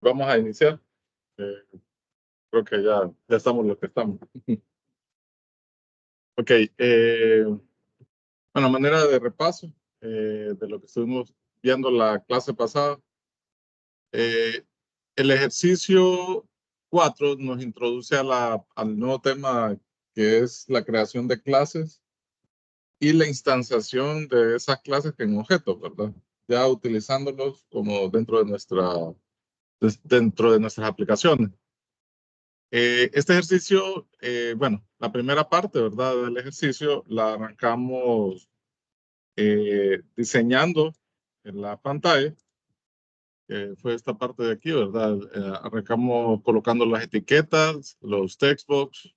Vamos a iniciar. Creo que ya estamos los que estamos. Ok. Bueno, manera de repaso de lo que estuvimos viendo la clase pasada. El ejercicio 4 nos introduce al nuevo tema que es la creación de clases y la instanciación de esas clases en objetos, ¿verdad? Ya utilizándolos como dentro de nuestras aplicaciones. Este ejercicio, bueno, la primera parte, ¿verdad? Del ejercicio la arrancamos diseñando en la pantalla, que fue esta parte de aquí, ¿verdad? Arrancamos colocando las etiquetas, los textbox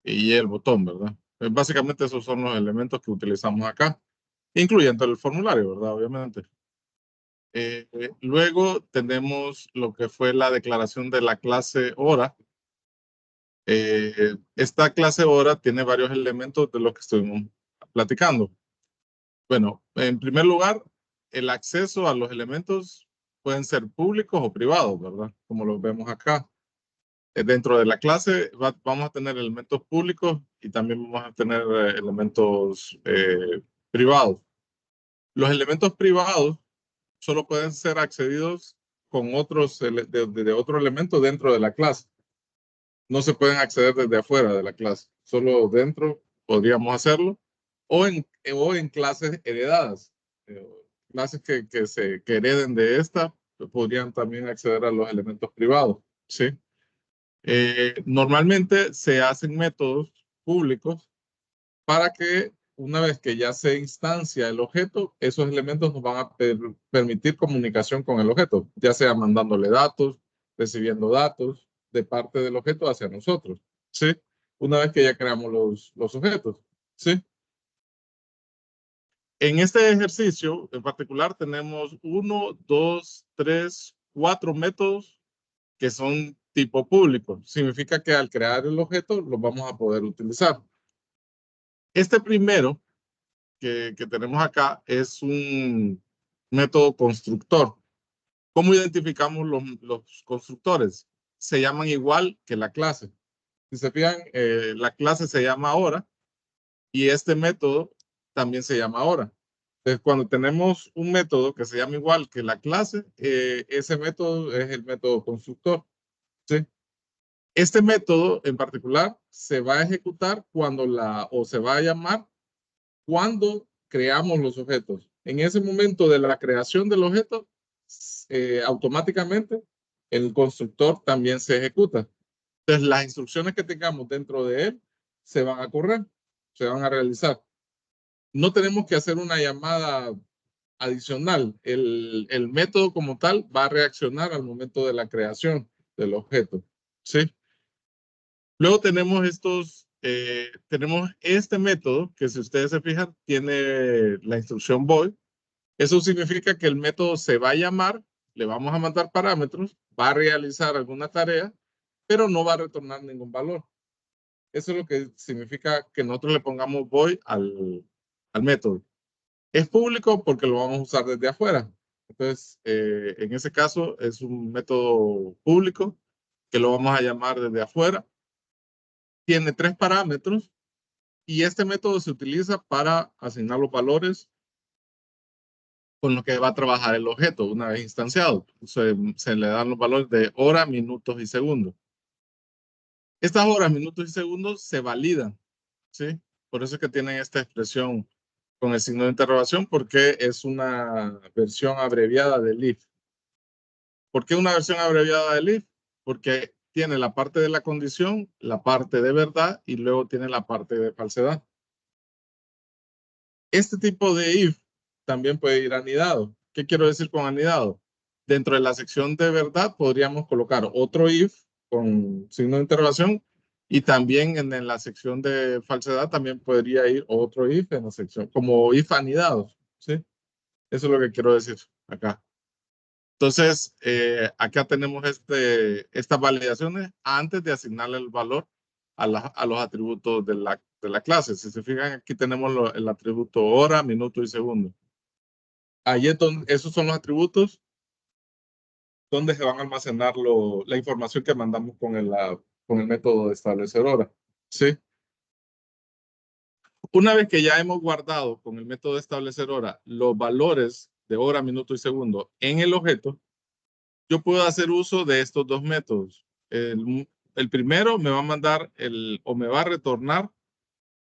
y el botón, ¿verdad? Básicamente esos son los elementos que utilizamos acá, incluyendo el formulario, ¿verdad? Obviamente. Luego tenemos lo que fue la declaración de la clase hora. Esta clase hora tiene varios elementos de lo que estuvimos platicando. Bueno, en primer lugar, el acceso a los elementos pueden ser públicos o privados, ¿verdad? Como lo vemos acá. Dentro de la clase vamos a tener elementos públicos y también vamos a tener elementos privados. Los elementos privados solo pueden ser accedidos con de otro elemento dentro de la clase. No se pueden acceder desde afuera de la clase, solo dentro podríamos hacerlo, o en clases heredadas. Clases que hereden de esta podrían también acceder a los elementos privados, ¿sí? Normalmente se hacen métodos públicos para que una vez que ya se instancia el objeto, esos elementos nos van a permitir comunicación con el objeto, ya sea mandándole datos, recibiendo datos de parte del objeto hacia nosotros, ¿sí? Una vez que ya creamos los objetos, ¿sí? En este ejercicio en particular tenemos 1, 2, 3, 4 métodos que son tipo público. Significa que al crear el objeto los vamos a poder utilizar. Este primero que tenemos acá es un método constructor. ¿Cómo identificamos los constructores? Se llaman igual que la clase. Si se fijan, la clase se llama ahora y este método también se llama ahora. Entonces, cuando tenemos un método que se llama igual que la clase, ese método es el método constructor, ¿sí? Este método en particular se va a ejecutar o se va a llamar cuando creamos los objetos. En ese momento de la creación del objeto, automáticamente el constructor también se ejecuta. Entonces, las instrucciones que tengamos dentro de él se van a correr, se van a realizar. No tenemos que hacer una llamada adicional. El método como tal va a reaccionar al momento de la creación del objeto, ¿sí? Luego tenemos este método que, si ustedes se fijan, tiene la instrucción void. Eso significa que el método se va a llamar, le vamos a mandar parámetros, va a realizar alguna tarea, pero no va a retornar ningún valor. Eso es lo que significa que nosotros le pongamos void al método. Es público porque lo vamos a usar desde afuera. Entonces, en ese caso, es un método público que lo vamos a llamar desde afuera. Tiene 3 parámetros y este método se utiliza para asignar los valores con los que va a trabajar el objeto una vez instanciado. Se le dan los valores de hora, minutos y segundos. Estas horas, minutos y segundos se validan, ¿sí? Por eso es que tienen esta expresión con el signo de interrogación, porque es una versión abreviada del if. ¿Por qué una versión abreviada del if? Porque tiene la parte de la condición, la parte de verdad y luego tiene la parte de falsedad. Este tipo de if también puede ir anidado. ¿Qué quiero decir con anidado? Dentro de la sección de verdad podríamos colocar otro if con signo de interrogación y también en la sección de falsedad también podría ir otro if en la sección, como if anidados, ¿sí? Eso es lo que quiero decir acá. Entonces, acá tenemos estas validaciones antes de asignarle el valor a los atributos de la clase. Si se fijan, aquí tenemos el atributo hora, minuto y segundo. Esos son los atributos donde se van a almacenar la información que mandamos con el método de establecer hora. ¿Sí? Una vez que ya hemos guardado con el método de establecer hora los valores de hora, minuto y segundo en el objeto, yo puedo hacer uso de estos dos métodos. El primero me va a mandar o me va a retornar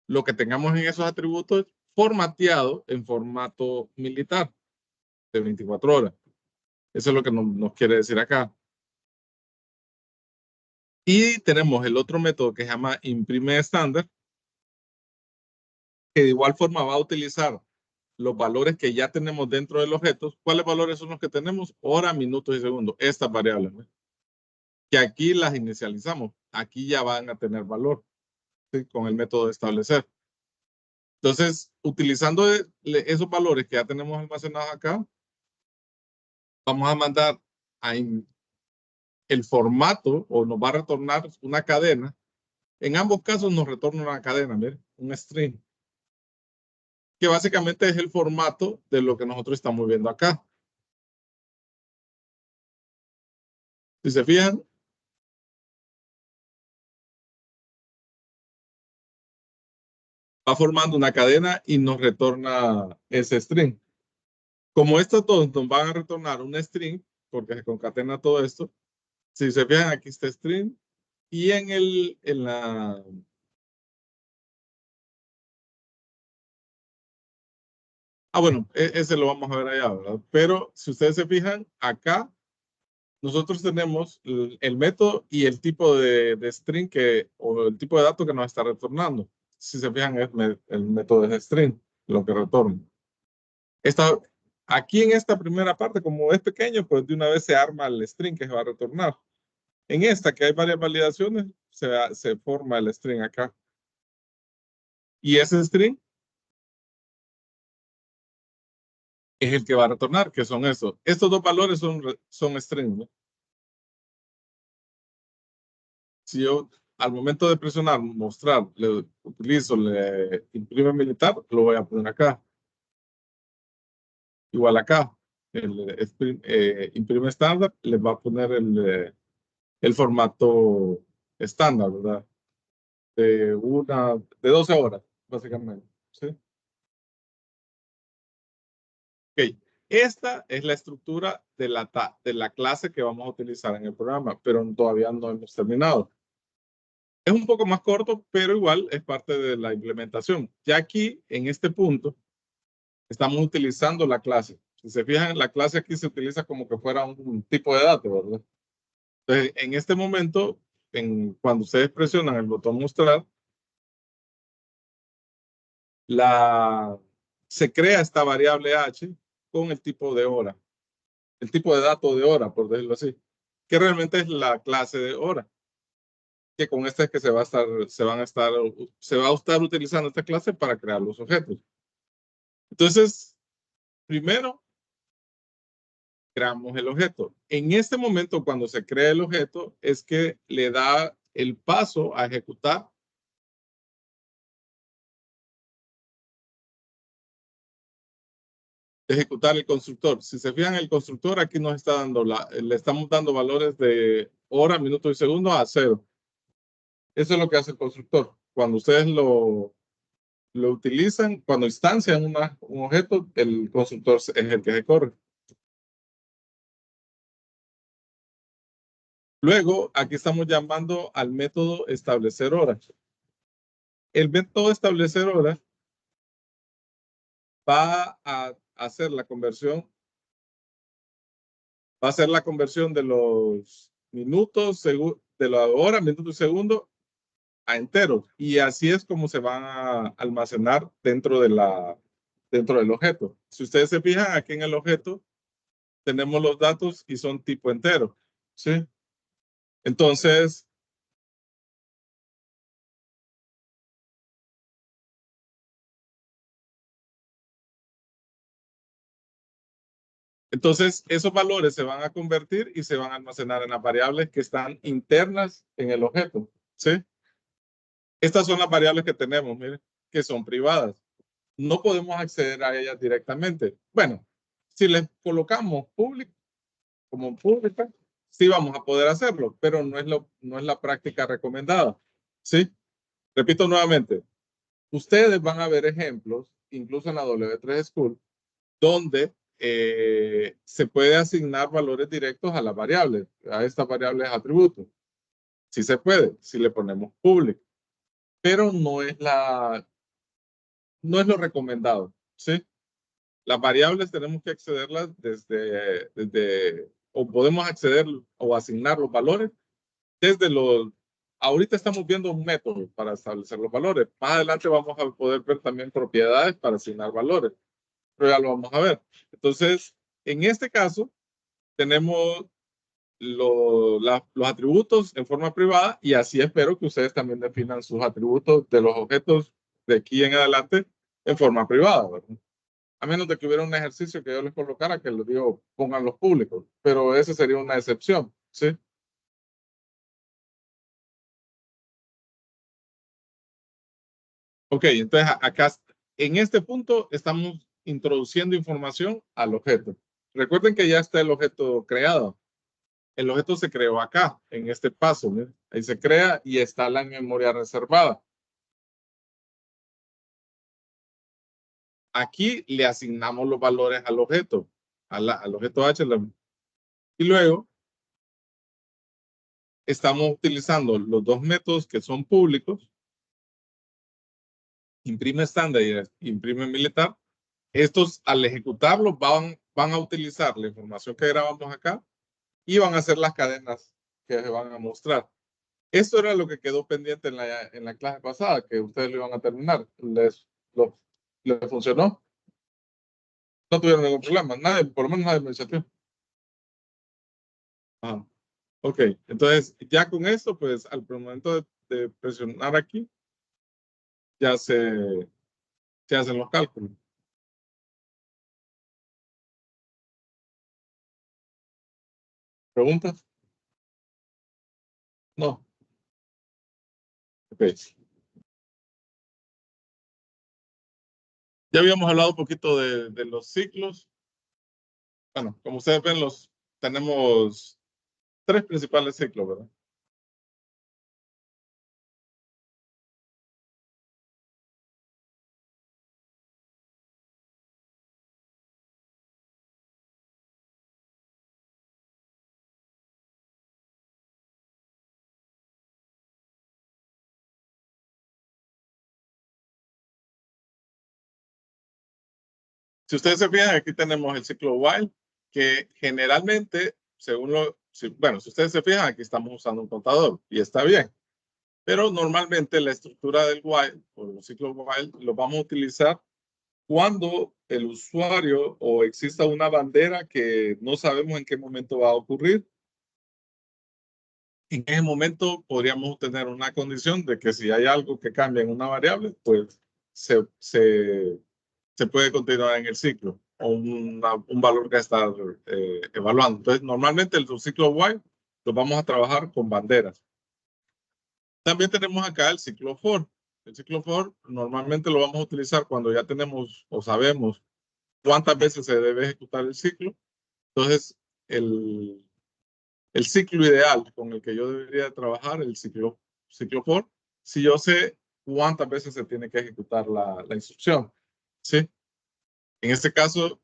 lo que tengamos en esos atributos formateado en formato militar de 24 horas. Eso es lo que nos quiere decir acá. Y tenemos el otro método que se llama imprime estándar, que de igual forma va a utilizar los valores que ya tenemos dentro del objeto. ¿Cuáles valores son los que tenemos? Hora, minutos y segundos. Estas variables, ¿no? Que aquí las inicializamos. Aquí ya van a tener valor, ¿sí? Con el método de establecer. Entonces, utilizando esos valores que ya tenemos almacenados acá, vamos a mandar el formato o nos va a retornar una cadena. En ambos casos nos retorna una cadena, ¿ver? Un string, que básicamente es el formato de lo que nosotros estamos viendo acá. Si se fijan, va formando una cadena y nos retorna ese string. Como estos dos nos van a retornar un string, porque se concatena todo esto, si se fijan, aquí está string, y en la... bueno, ese lo vamos a ver allá, ¿verdad? Pero si ustedes se fijan, acá nosotros tenemos el método y el tipo de string o el tipo de dato que nos está retornando. Si se fijan, el método es string, lo que retorna. Aquí en esta primera parte, como es pequeño, pues de una vez se arma el string que se va a retornar. En esta, que hay varias validaciones, se forma el string acá. Y ese string es el que va a retornar, que son estos. Estos dos valores son string, ¿no? Si yo al momento de presionar, mostrar, le imprime militar, lo voy a poner acá. Igual acá, imprime estándar, le va a poner el formato estándar, ¿verdad? De 12 horas, básicamente. ¿Sí? Ok. Esta es la estructura de la clase que vamos a utilizar en el programa, pero todavía no hemos terminado. Es un poco más corto, pero igual es parte de la implementación. Ya aquí, en este punto, estamos utilizando la clase. Si se fijan, la clase aquí se utiliza como que fuera un tipo de dato, ¿verdad? Entonces, en este momento, cuando ustedes presionan el botón mostrar, se crea esta variable h con el tipo de hora, el tipo de dato de hora, por decirlo así, que realmente es la clase de hora, que con esta es que se va a estar utilizando esta clase para crear los objetos. Entonces, primero creamos el objeto. En este momento, cuando se crea el objeto, es que le da el paso a ejecutar el constructor. Si se fijan, el constructor aquí nos está dando le estamos dando valores de hora, minuto y segundo a 0. Eso es lo que hace el constructor. Cuando ustedes lo utilizan, cuando instancian un objeto, el constructor es el que se corre. Luego, aquí estamos llamando al método establecer hora. El método establecer hora va a hacer la conversión, de los minutos, de la hora, minutos y segundos a enteros. Y así es como se van a almacenar dentro del objeto. Si ustedes se fijan, aquí en el objeto tenemos los datos y son tipo entero. ¿Sí? Entonces, esos valores se van a convertir y se van a almacenar en las variables que están internas en el objeto. ¿Sí? Estas son las variables que tenemos, miren, que son privadas. No podemos acceder a ellas directamente. Bueno, si les colocamos público, como pública, sí vamos a poder hacerlo, pero no es la práctica recomendada. ¿Sí? Repito nuevamente, ustedes van a ver ejemplos, incluso en la W3 School, donde se puede asignar valores directos a las variables, a estas variables atributos. Sí se puede, si le ponemos público, pero no es lo recomendado, ¿sí? Las variables tenemos que accederlas o podemos acceder o asignar los valores ahorita estamos viendo un método para establecer los valores. Más adelante vamos a poder ver también propiedades para asignar valores, pero ya lo vamos a ver. Entonces, en este caso, tenemos los atributos en forma privada y así espero que ustedes también definan sus atributos de los objetos de aquí en adelante en forma privada, ¿verdad? A menos de que hubiera un ejercicio que yo les colocara que les digo pongan los públicos, pero esa sería una excepción, ¿sí? Ok, entonces acá en este punto estamos introduciendo información al objeto. Recuerden que ya está el objeto creado. El objeto se creó acá, en este paso. ¿Ve? Ahí se crea y está la memoria reservada. Aquí le asignamos los valores al objeto, al objeto H. Y luego estamos utilizando los dos métodos que son públicos, imprime estándar y imprime militar. Estos al ejecutarlos van a utilizar la información que grabamos acá y van a hacer las cadenas que se van a mostrar. Esto era lo que quedó pendiente en la clase pasada, que ustedes lo iban a terminar. ¿Les funcionó? No tuvieron ningún problema. Nadie, por lo menos nadie me chateó. Ah, ok, entonces ya con esto, pues al momento de presionar aquí, ya se hacen los cálculos. ¿Preguntas? No. Ok. Ya habíamos hablado un poquito de los ciclos. Bueno, como ustedes ven, tenemos tres principales ciclos, ¿verdad? Si ustedes se fijan, aquí tenemos el ciclo while, que generalmente, bueno, si ustedes se fijan, aquí estamos usando un contador y está bien. Pero normalmente la estructura del while o los ciclos while los vamos a utilizar cuando el usuario o exista una bandera que no sabemos en qué momento va a ocurrir. En ese momento podríamos tener una condición de que si hay algo que cambia en una variable, pues se puede continuar en el ciclo o un valor que está evaluando. Entonces, normalmente el ciclo while lo vamos a trabajar con banderas. También tenemos acá el ciclo for. El ciclo for normalmente lo vamos a utilizar cuando ya tenemos o sabemos cuántas veces se debe ejecutar el ciclo. Entonces, el ciclo ideal con el que yo debería trabajar, el ciclo for, si yo sé cuántas veces se tiene que ejecutar la instrucción. ¿Sí? En este caso,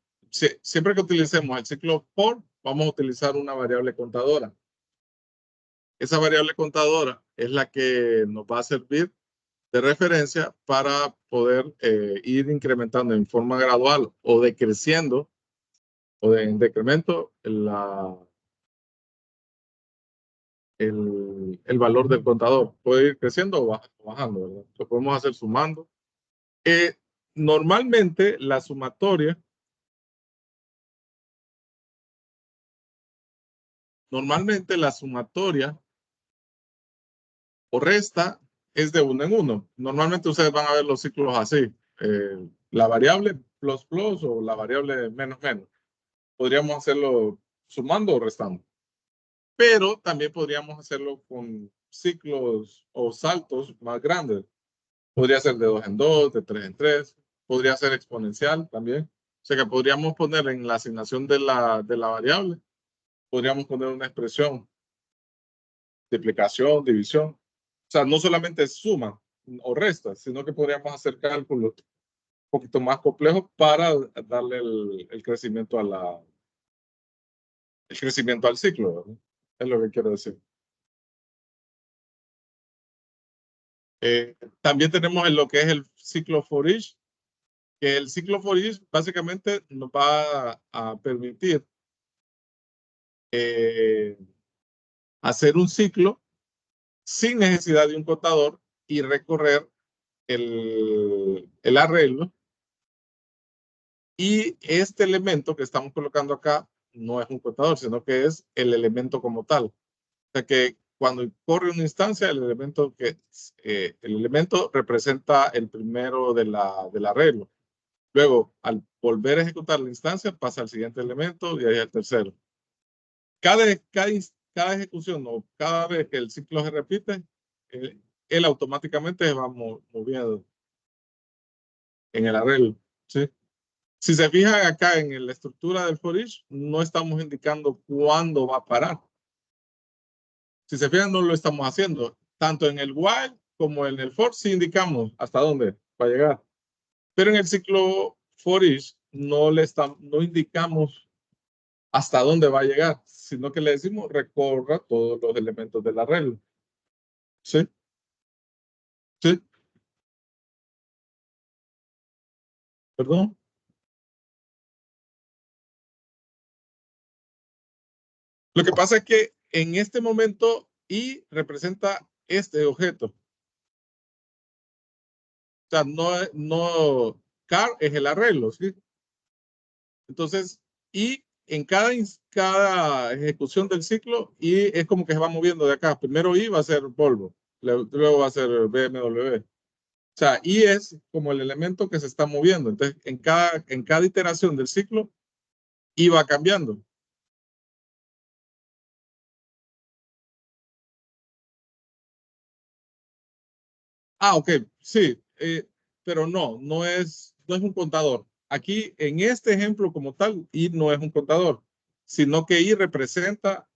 siempre que utilicemos el ciclo for, vamos a utilizar una variable contadora. Esa variable contadora es la que nos va a servir de referencia para poder ir incrementando en forma gradual o decreciendo o en decremento el valor del contador. Puede ir creciendo o bajando, ¿verdad? Lo podemos hacer sumando. Eh, normalmente la sumatoria o resta es de uno en uno. Normalmente ustedes van a ver los ciclos así. La variable plus plus o la variable menos menos. Podríamos hacerlo sumando o restando. Pero también podríamos hacerlo con ciclos o saltos más grandes. Podría ser de 2 en 2, de 3 en 3. Podría ser exponencial también. O sea que podríamos poner en la asignación de la variable, podríamos poner una expresión, multiplicación, división. O sea, no solamente suma o resta, sino que podríamos hacer cálculos un poquito más complejos para darle el crecimiento el crecimiento al ciclo, ¿verdad? Es lo que quiero decir. También tenemos en lo que es el ciclo for each, que el ciclo for each básicamente nos va a permitir hacer un ciclo sin necesidad de un contador y recorrer el arreglo. Y este elemento que estamos colocando acá no es un contador, sino que es el elemento como tal. O sea que cuando corre una instancia, el elemento representa el primero del arreglo. Luego, al volver a ejecutar la instancia, pasa al siguiente elemento y ahí al tercero. Cada ejecución o cada vez que el ciclo se repite, él automáticamente se va moviendo en el arreglo. ¿Sí? Si se fijan acá en la estructura del for each, no estamos indicando cuándo va a parar. Si se fijan, no lo estamos haciendo. Tanto en el while como en el for, sí indicamos hasta dónde va a llegar. Pero en el ciclo for each no indicamos hasta dónde va a llegar, sino que le decimos recorra todos los elementos del arreglo. ¿Sí? ¿Sí? ¿Perdón? Lo que pasa es que en este momento I representa este objeto. O sea, car es el arreglo, ¿sí? Entonces, y en cada ejecución del ciclo, y es como que se va moviendo de acá. Primero I va a ser Volvo, luego va a ser BMW. O sea, I es como el elemento que se está moviendo. Entonces, en cada iteración del ciclo, I va cambiando. Ah, ok, sí, pero no es un contador. Aquí, en este ejemplo como tal, I no es un contador, sino que I representa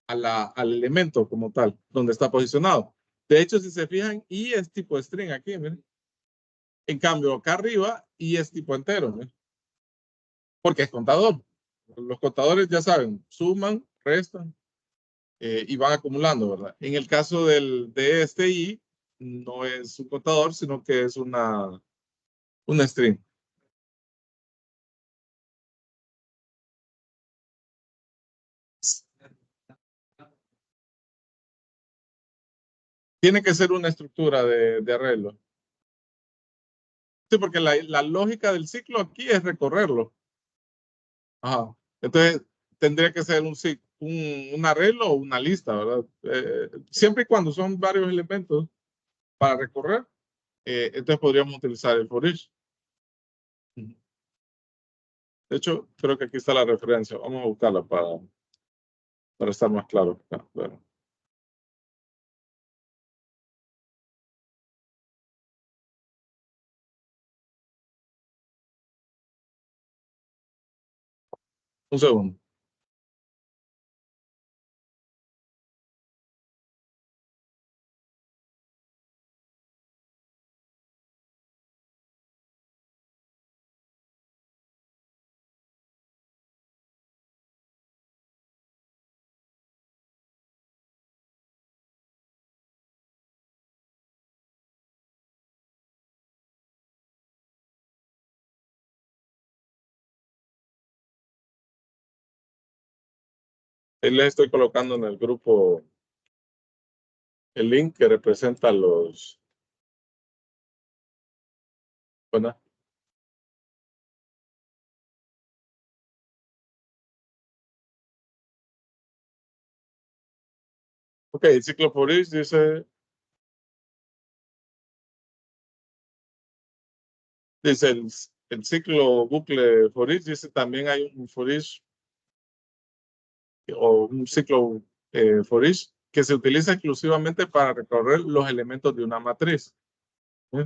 al elemento como tal, donde está posicionado. De hecho, si se fijan, I es tipo string aquí, miren. En cambio, acá arriba, I es tipo entero, miren, porque es contador. Los contadores ya saben, suman, restan y van acumulando, ¿verdad? En el caso de este I, no es un contador, sino que es una string. Tiene que ser una estructura de arreglo. Sí, porque la lógica del ciclo aquí es recorrerlo. Ajá. Entonces, tendría que ser un arreglo o una lista, ¿verdad? Siempre y cuando son varios elementos para recorrer, entonces podríamos utilizar el for each. De hecho, creo que aquí está la referencia. Vamos a buscarla para estar más claro. Bueno, un segundo. Ahí les estoy colocando en el grupo el link que representa los... Bueno, ok, el ciclo for each dice el ciclo bucle for each, dice también hay un for each o un ciclo for each que se utiliza exclusivamente para recorrer los elementos de una matriz. ¿Sí?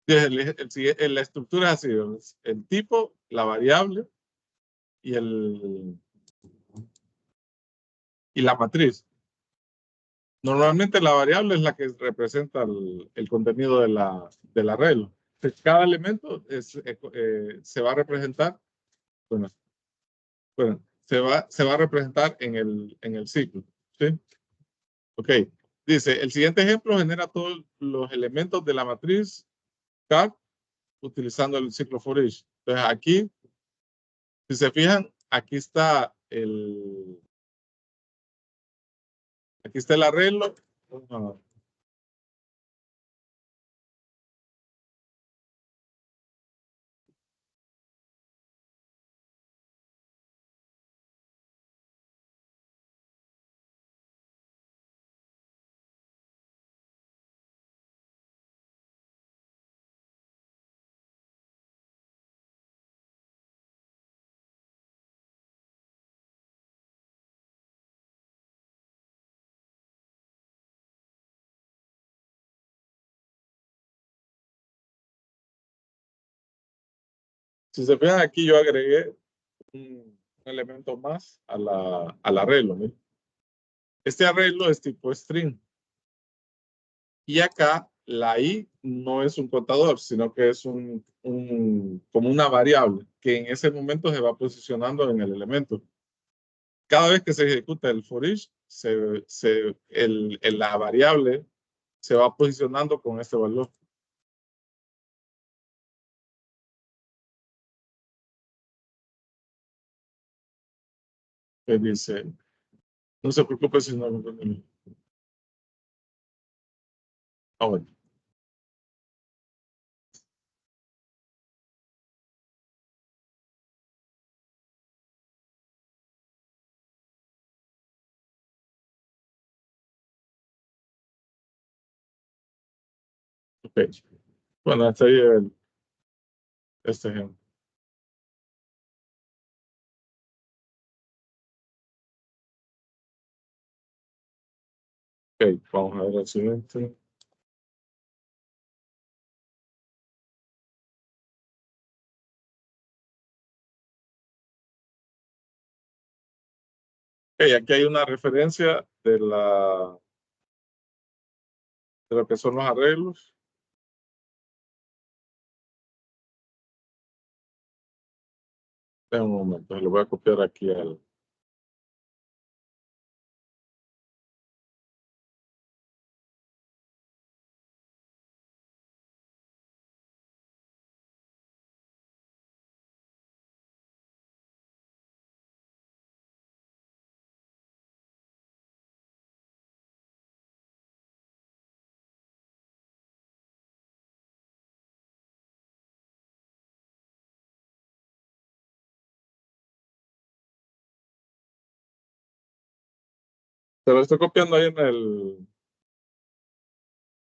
La estructura es así, el tipo, la variable y, y la matriz. Normalmente la variable es la que representa el contenido del arreglo. Entonces, cada elemento se va a representar, bueno, se va a representar en el ciclo. ¿Sí? Ok. Dice, el siguiente ejemplo genera todos los elementos de la matriz CAR utilizando el ciclo for each. Entonces aquí, si se fijan, aquí está el arreglo. Si se fijan aquí, yo agregué un elemento más al arreglo. ¿Sí? Este arreglo es tipo string. Y acá la i no es un contador, sino que es como una variable que en ese momento se va posicionando en el elemento. Cada vez que se ejecuta el for each, la variable se va posicionando con este valor. Que dice, no se preocupe si no lo entiende. Ah, bueno. Okay. Bueno, hasta ahí este ejemplo. Ok, vamos a ver el siguiente. Ok, aquí hay una referencia de lo que son los arreglos. En un momento, lo voy a copiar aquí al. Se lo estoy copiando ahí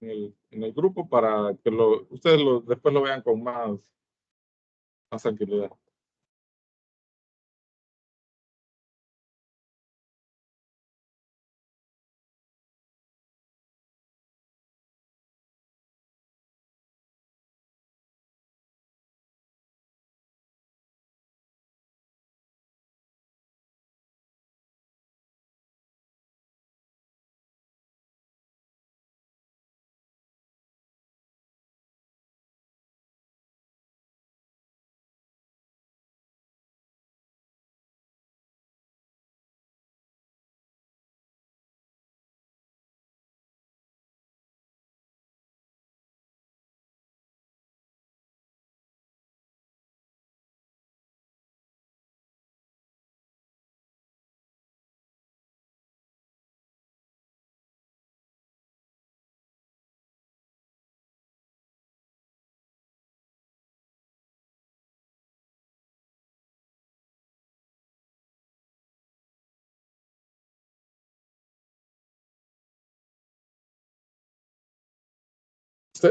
en el grupo para que ustedes después lo vean con más tranquilidad.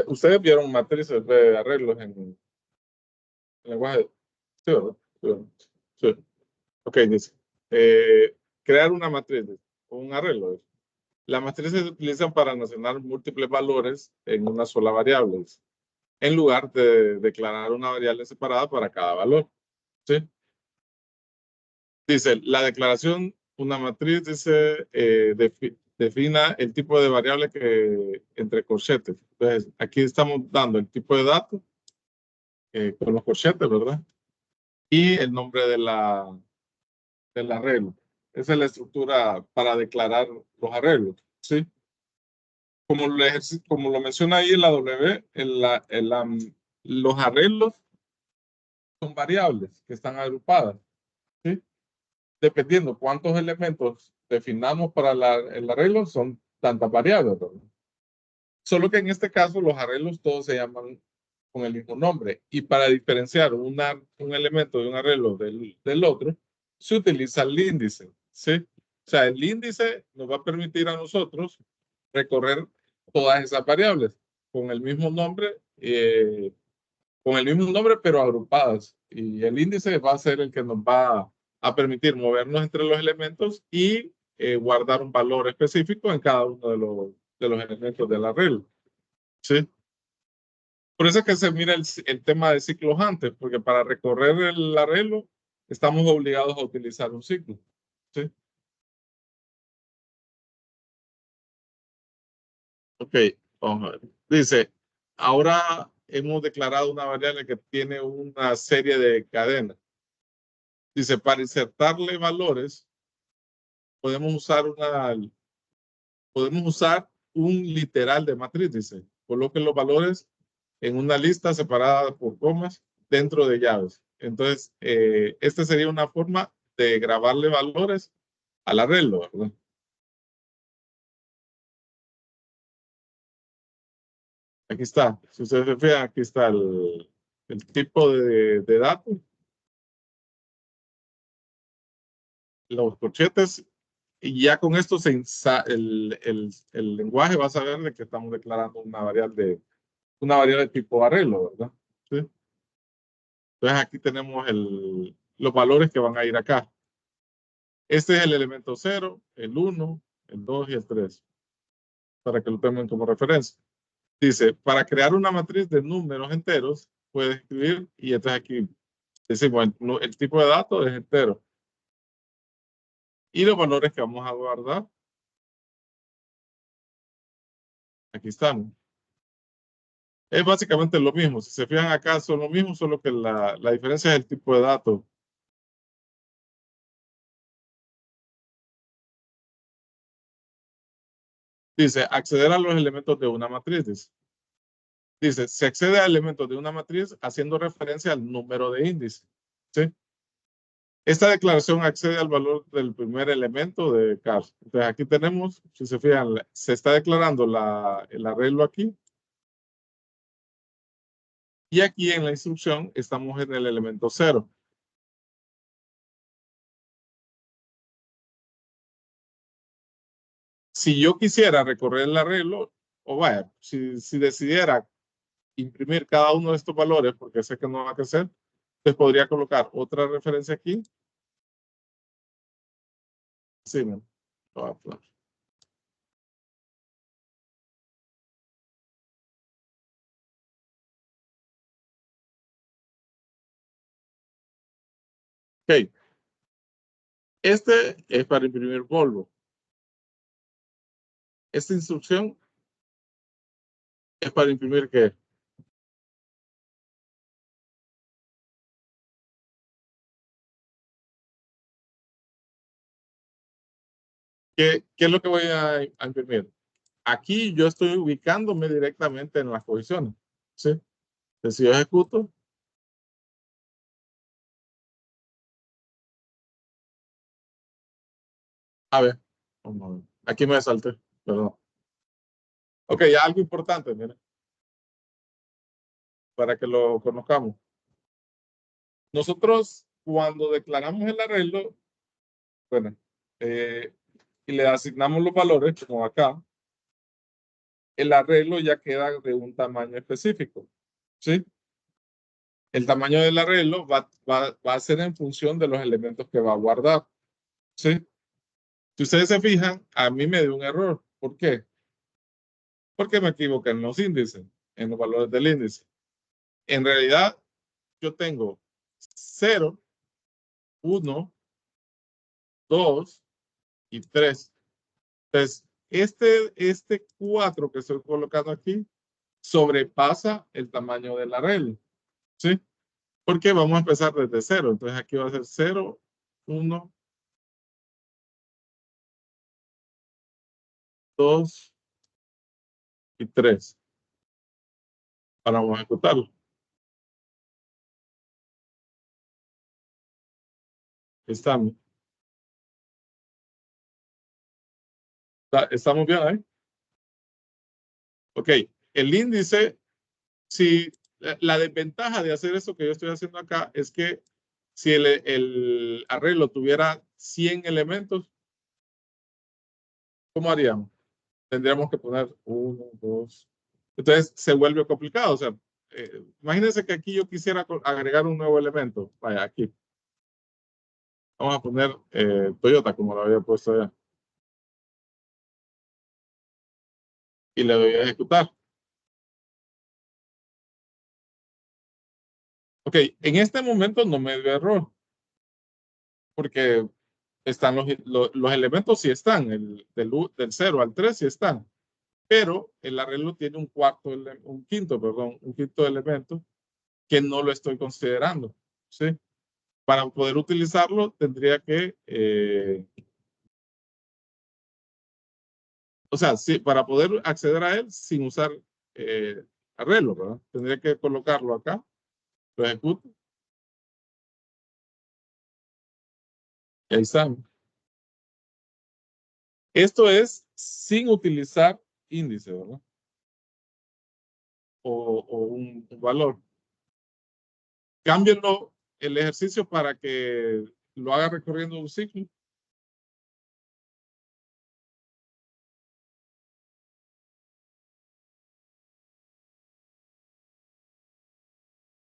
Ustedes vieron matrices de arreglos en lenguaje. Sí, ¿verdad? Sí, ¿verdad? Sí. Ok, dice. Crear una matriz, un arreglo. Las matrices se utilizan para almacenar múltiples valores en una sola variable. en lugar de declarar una variable separada para cada valor. ¿Sí? Dice, la declaración, una matriz, dice, defina el tipo de variable que entre corchetes. Entonces, aquí estamos dando el tipo de datos con los corchetes, ¿verdad? Y el nombre del arreglo. Esa es la estructura para declarar los arreglos, ¿sí? Como lo menciona ahí en la W, los arreglos son variables que están agrupadas, ¿sí? Dependiendo cuántos elementos definamos para el arreglo, son tantas variables, ¿verdad? Solo que en este caso los arreglos todos se llaman con el mismo nombre. Y para diferenciar un elemento de un arreglo del otro, se utiliza el índice, ¿sí? O sea, el índice nos va a permitir a nosotros recorrer todas esas variables con el mismo nombre, pero agrupadas. Y el índice va a ser el que nos va a permitir movernos entre los elementos y guardar un valor específico en cada uno de los elementos del arreglo. ¿Sí? Por eso es que se mira el tema de ciclos antes, porque para recorrer el arreglo estamos obligados a utilizar un ciclo. ¿Sí? Ok, vamos a ver. Dice, ahora hemos declarado una variable que tiene una serie de cadenas. Dice, para insertarle valores, podemos usar un literal de matriz, dice. Coloquen los valores en una lista separada por comas dentro de llaves. Entonces, esta sería una forma de grabarle valores al arreglo, ¿verdad? Aquí está. Si ustedes se fijan, aquí está el tipo de datos, los corchetes, y ya con esto el lenguaje va a saber de que estamos declarando una variable de tipo arreglo, ¿verdad? ¿Sí? Entonces aquí tenemos los valores que van a ir acá. Este es el elemento 0, el 1, el 2 y el 3, para que lo tengan como referencia. Dice, para crear una matriz de números enteros, puedes escribir, y entonces aquí decimos, el tipo de datos es entero. Y los valores que vamos a guardar, aquí están. Es básicamente lo mismo. Si se fijan acá, son lo mismo, solo que la diferencia es el tipo de datos. Dice, acceder a los elementos de una matriz. Dice, se accede a elementos de una matriz haciendo referencia al número de índice. ¿Sí? Esta declaración accede al valor del primer elemento de car. Entonces aquí tenemos, si se fijan, se está declarando el arreglo aquí. Y aquí en la instrucción estamos en el elemento 0. Si yo quisiera recorrer el arreglo, o vaya, si decidiera imprimir cada uno de estos valores, porque sé que no va a hacer, pues podría colocar otra referencia aquí. Sí, lo voy a poner. Ok, este es para imprimir polvo. Esta instrucción es para imprimir ¿qué? ¿Qué es lo que voy a imprimir? Aquí yo estoy ubicándome directamente en las posiciones. ¿Sí? Entonces, si yo ejecuto, a ver, vamos a ver. Aquí me salté, perdón. Ok, ya algo importante, mira, para que lo conozcamos. Nosotros, cuando declaramos el arreglo, bueno, eh, y le asignamos los valores, como acá, el arreglo ya queda de un tamaño específico. ¿Sí? El tamaño del arreglo va a ser en función de los elementos que va a guardar. ¿Sí? Si ustedes se fijan, a mí me dio un error. ¿Por qué? Porque me equivoqué en los índices, en los valores del índice. En realidad, yo tengo 0, 1, 2 y 3. Entonces, este 4 que estoy colocando aquí sobrepasa el tamaño del arreglo, ¿sí? Porque vamos a empezar desde 0. Entonces, aquí va a ser 0, 1, 2 y 3. Ahora vamos a ejecutarlo. Estamos. ¿Estamos bien ahí? Ok. El índice, si la desventaja de hacer esto que yo estoy haciendo acá es que si el arreglo tuviera 100 elementos, ¿cómo haríamos? Tendríamos que poner 1, 2. Entonces se vuelve complicado. O sea, imagínense que aquí yo quisiera agregar un nuevo elemento. Vaya, aquí. Vamos a poner Toyota, como lo había puesto allá. Y le doy a ejecutar. Ok, en este momento no me dio error, porque están los elementos sí están, del 0 al 3 sí están, pero el arreglo tiene un quinto elemento que no lo estoy considerando, ¿sí? Para poder utilizarlo tendría que, o sea, sí, para poder acceder a él sin usar arreglo, ¿verdad? Tendría que colocarlo acá, lo ejecuto, y ahí está. Esto es sin utilizar índice, ¿verdad? O un valor. Cámbienlo el ejercicio para que lo haga recorriendo un ciclo.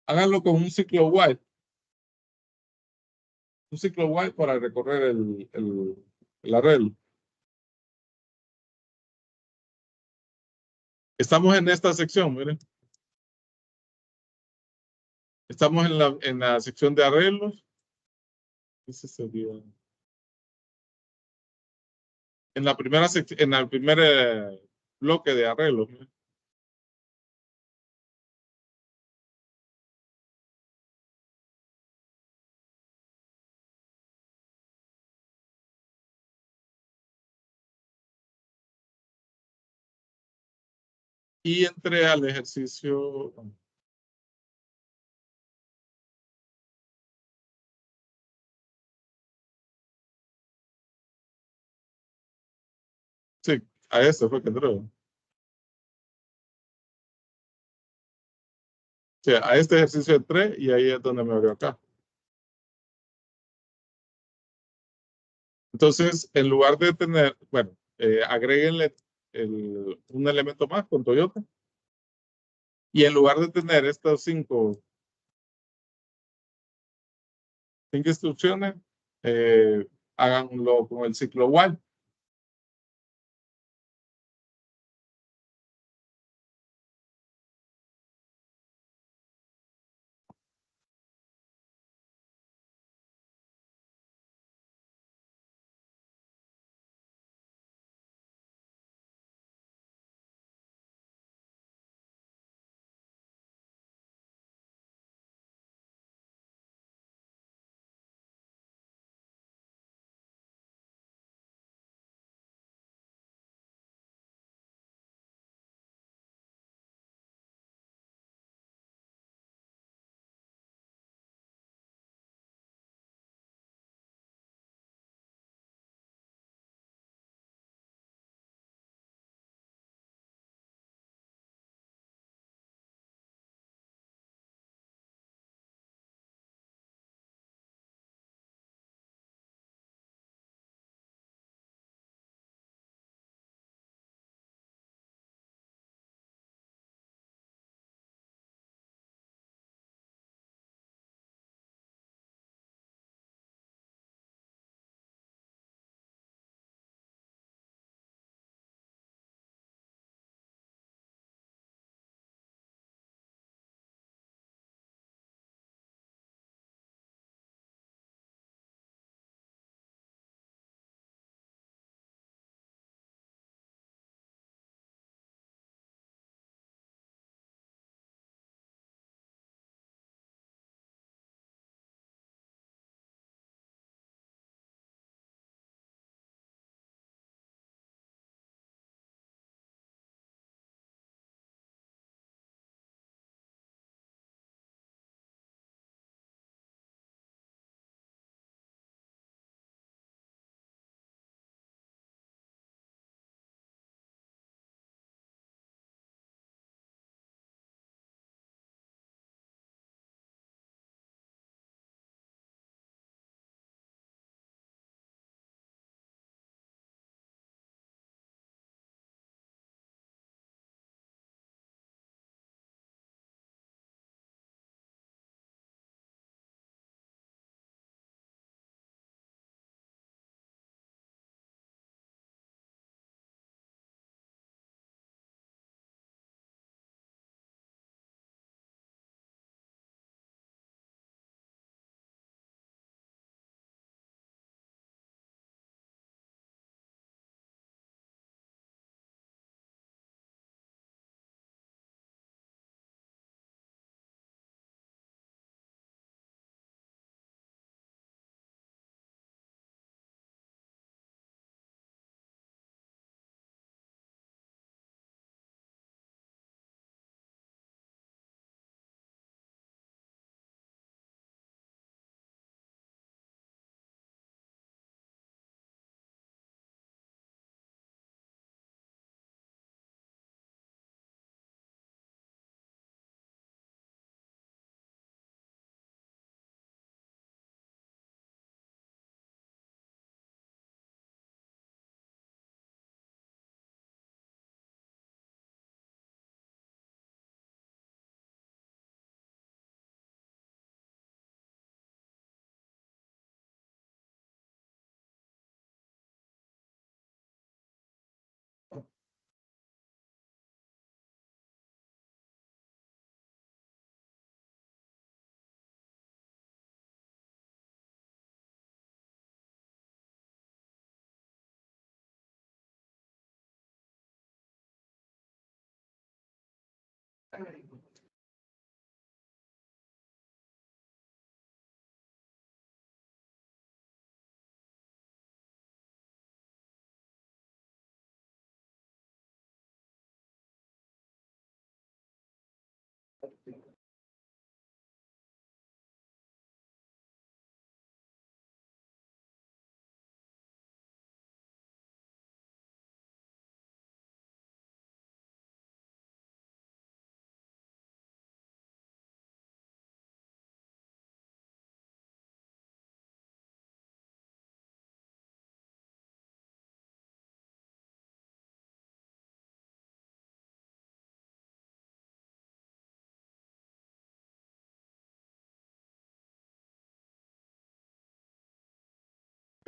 Háganlo con un ciclo while. Un ciclo while para recorrer el arreglo. Estamos en esta sección, miren. Estamos en la sección de arreglos. Ese sería. En la primera sección, en el primer bloque de arreglos. Miren. Y entré al ejercicio. Sí, a este fue que entré. Sí, a este ejercicio entré y ahí es donde me abrió acá. Entonces, en lugar de tener, bueno, agréguenle un elemento más con Toyota. Y en lugar de tener estas cinco instrucciones, háganlo con el ciclo while.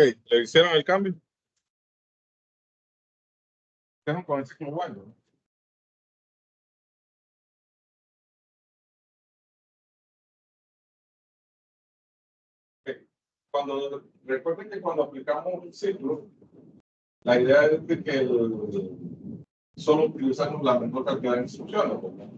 Ok, ¿le hicieron el cambio? Dejan con el ciclo while, ¿no? Ok. Recuerden que cuando aplicamos un ciclo, la idea es de que solo utilizamos la menor cantidad de instrucciones, ¿verdad?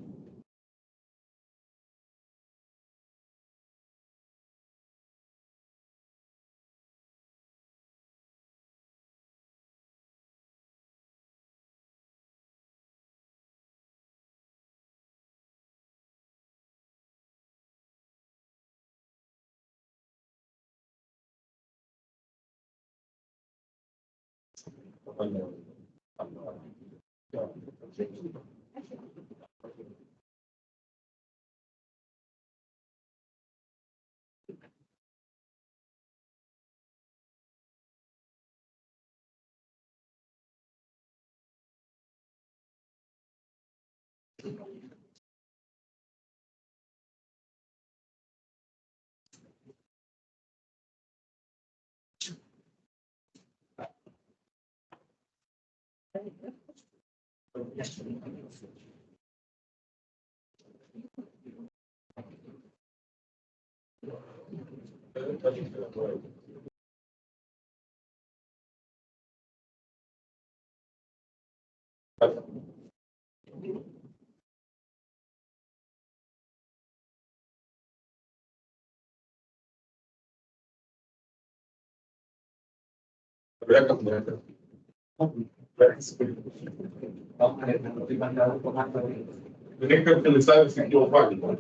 Tienen que utilizar el ciclo while, ¿no?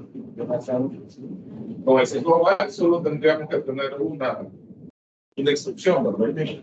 Con el ciclo while solo tendríamos que tener una instrucción, ¿verdad?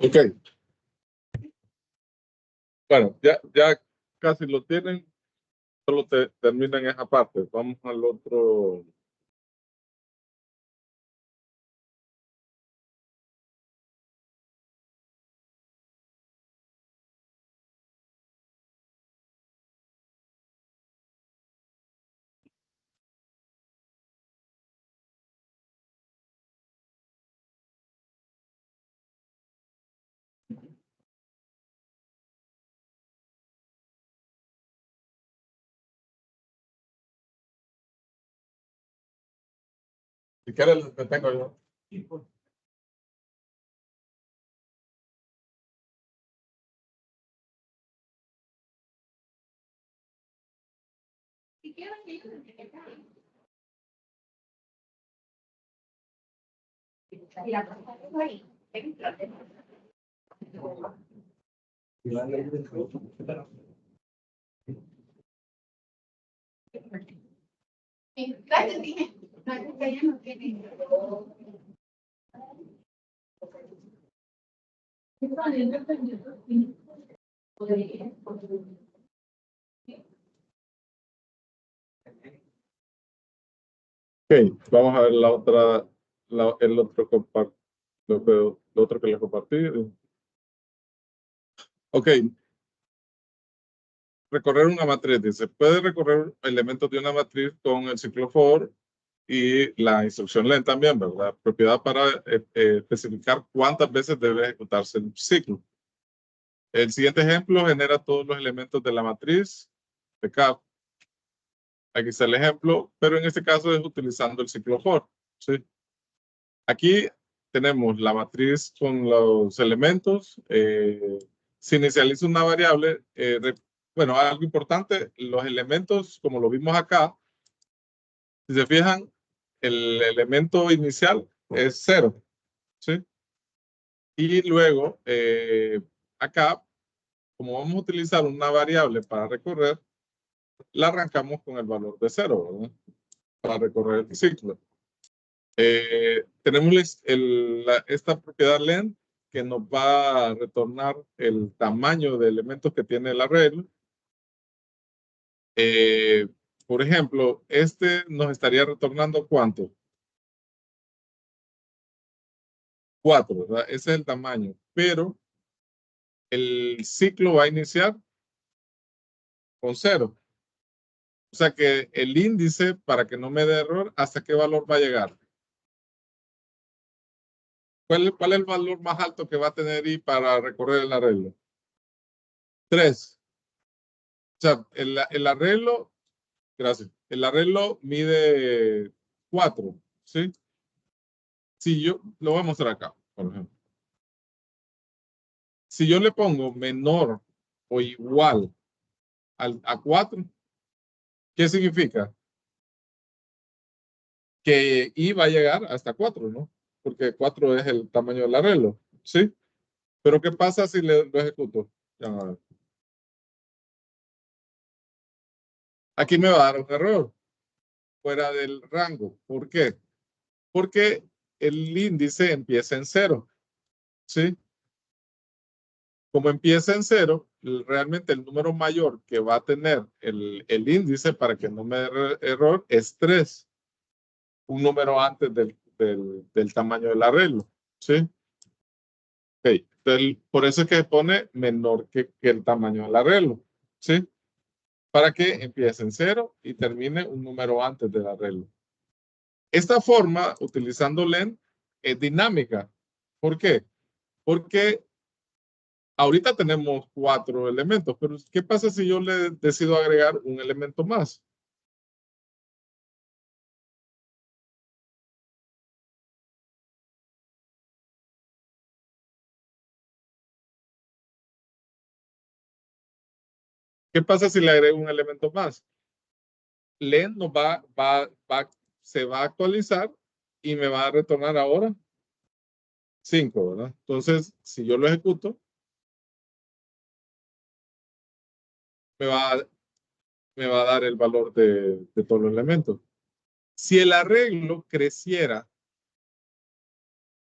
Ok. Bueno, ya casi lo tienen. Solo terminan esa parte. Vamos al otro. Si quieres, te tengo yo. Ok, vamos a ver la otra, el otro lo otro que les compartí. Ok, recorrer una matriz. Dice, puede recorrer elementos de una matriz con el ciclo for y la instrucción len también, ¿verdad? Propiedad para especificar cuántas veces debe ejecutarse el ciclo. El siguiente ejemplo genera todos los elementos de la matriz de K. Aquí está el ejemplo, pero en este caso es utilizando el ciclo for. ¿Sí? Aquí tenemos la matriz con los elementos. Se inicializa una variable. Bueno, algo importante, los elementos, como lo vimos acá, si se fijan, el elemento inicial es 0. ¿Sí? Y luego, acá, como vamos a utilizar una variable para recorrer, la arrancamos con el valor de 0, ¿verdad? Para recorrer el ciclo. Tenemos esta propiedad len que nos va a retornar el tamaño de elementos que tiene el arreglo. Por ejemplo, este nos estaría retornando ¿cuánto? 4, ¿verdad? Ese es el tamaño, pero el ciclo va a iniciar con 0. O sea que el índice, para que no me dé error, ¿hasta qué valor va a llegar? ¿Cuál es el valor más alto que va a tener I para recorrer el arreglo? 3. O sea, el arreglo, gracias, el arreglo mide 4, ¿sí? Si yo, lo voy a mostrar acá, por ejemplo. Si yo le pongo menor o igual a 4, ¿qué significa? Que I va a llegar hasta 4, ¿no? Porque 4 es el tamaño del arreglo, ¿sí? Pero ¿qué pasa si lo ejecuto? Ya, a ver. Aquí me va a dar un error fuera del rango. ¿Por qué? Porque el índice empieza en 0, ¿sí? Como empieza en 0, realmente el número mayor que va a tener el índice, para que no me dé error, es 3. Un número antes del tamaño del arreglo, ¿sí? Okay. Entonces, por eso es que pone menor que el tamaño del arreglo, ¿sí? Para que empiece en 0 y termine un número antes del arreglo. Esta forma, utilizando len, es dinámica. ¿Por qué? Porque ahorita tenemos 4 elementos, pero ¿qué pasa si yo le decido agregar un elemento más? ¿Qué pasa si le agrego un elemento más? Len nos se va a actualizar y me va a retornar ahora 5, ¿verdad? Entonces, si yo lo ejecuto, me va, me va a dar el valor de todos los elementos. Si el arreglo creciera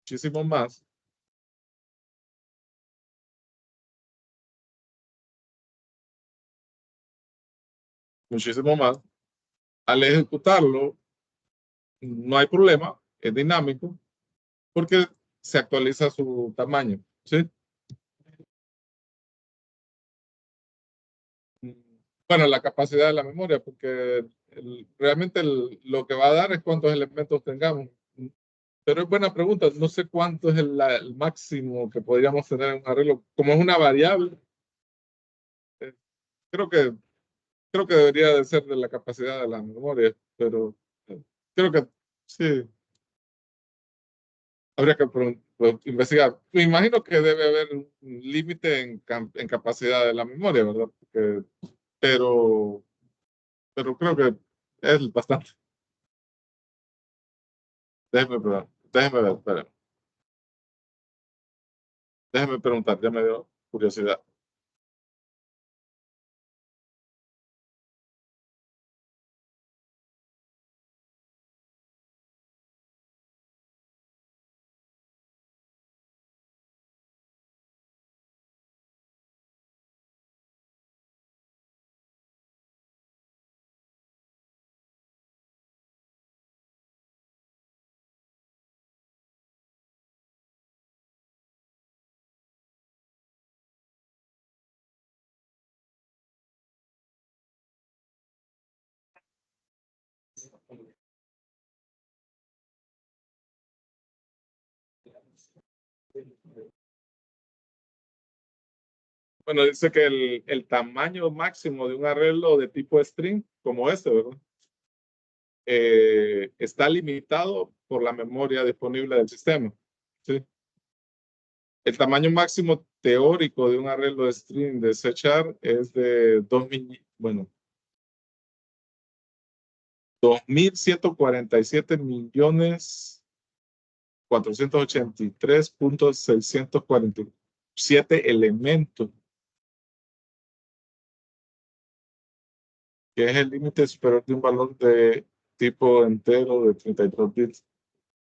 muchísimo más, muchísimo más, al ejecutarlo, no hay problema, es dinámico, porque se actualiza su tamaño, ¿sí? Bueno, la capacidad de la memoria, porque realmente lo que va a dar es cuántos elementos tengamos. Pero es buena pregunta, no sé cuánto es el máximo que podríamos tener en un arreglo. Como es una variable, eh, creo que, creo que debería de ser de la capacidad de la memoria, pero creo que sí, habría que investigar. Me imagino que debe haber un límite en capacidad de la memoria, ¿verdad? Pero, pero creo que es bastante. Déjeme ver, espera. Déjeme preguntar, ya me dio curiosidad. Bueno, dice que el tamaño máximo de un arreglo de tipo string, como este, ¿verdad? Está limitado por la memoria disponible del sistema. ¿Sí? El tamaño máximo teórico de un arreglo de string de C# es de 2.147.483.647 elementos, que es el límite superior de un valor de tipo entero de 32 bits.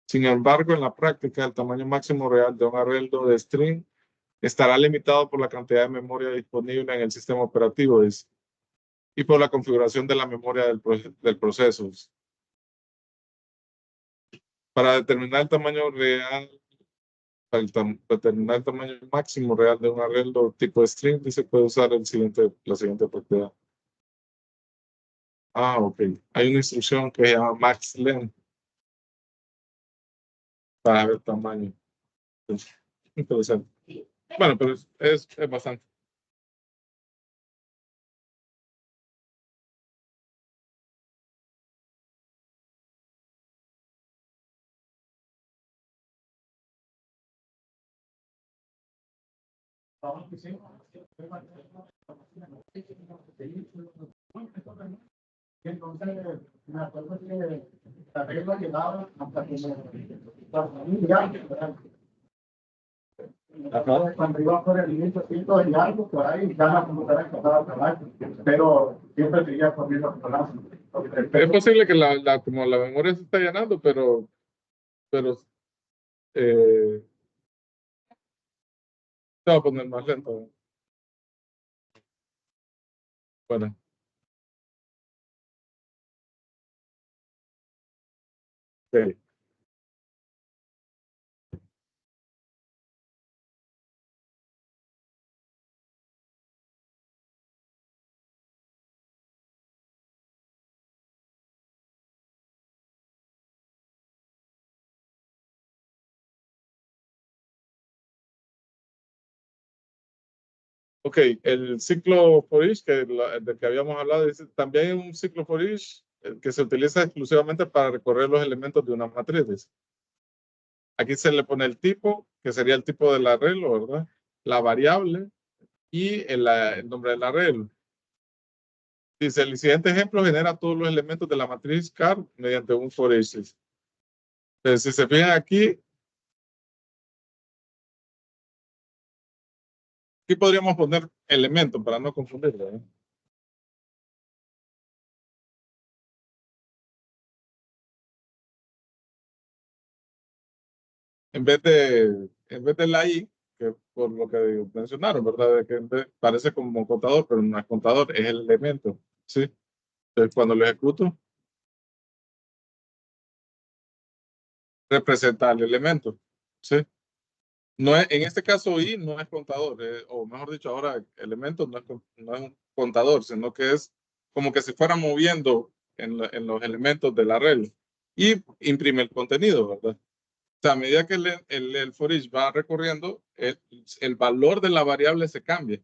Sin embargo, en la práctica, el tamaño máximo real de un arreglo de string estará limitado por la cantidad de memoria disponible en el sistema operativo y por la configuración de la memoria del proceso. Para determinar el tamaño real, determinar el tamaño máximo real de un arreglo tipo string, se puede usar la siguiente propiedad. Ah, ok. Hay una instrucción que se llama maxlen para ver tamaño. Interesante. Bueno, pero es bastante. Entonces, me acuerdo que la regla llegaba hasta que cuando iba por el 1800 y algo, por ahí, ya la computadora empezaba a trabajar, pero siempre seguía corriendo por Es posible que como la memoria se está llenando, pero se va a poner más lento. Bueno, sí. Ok, el ciclo for each, del que habíamos hablado, también hay un ciclo for each que se utiliza exclusivamente para recorrer los elementos de una matriz. Dice. Aquí se le pone el tipo, que sería el tipo del arreglo, ¿verdad? La variable y el nombre del arreglo. Dice, el siguiente ejemplo genera todos los elementos de la matriz CAR mediante un for each. Entonces, si se fijan aquí podríamos poner elementos para no confundirlo. ¿Eh? En vez de la I, que por lo que mencionaron, ¿verdad? De que parece como contador, pero no es contador, es el elemento. ¿Sí? Entonces, cuando lo ejecuto, representa el elemento. ¿Sí? No es, en este caso, I no es contador, o mejor dicho, ahora elemento no es un contador, sino que es como que se fuera moviendo en los elementos del arreglo y imprime el contenido, ¿verdad? O sea, a medida que el for each va recorriendo, el valor de la variable se cambia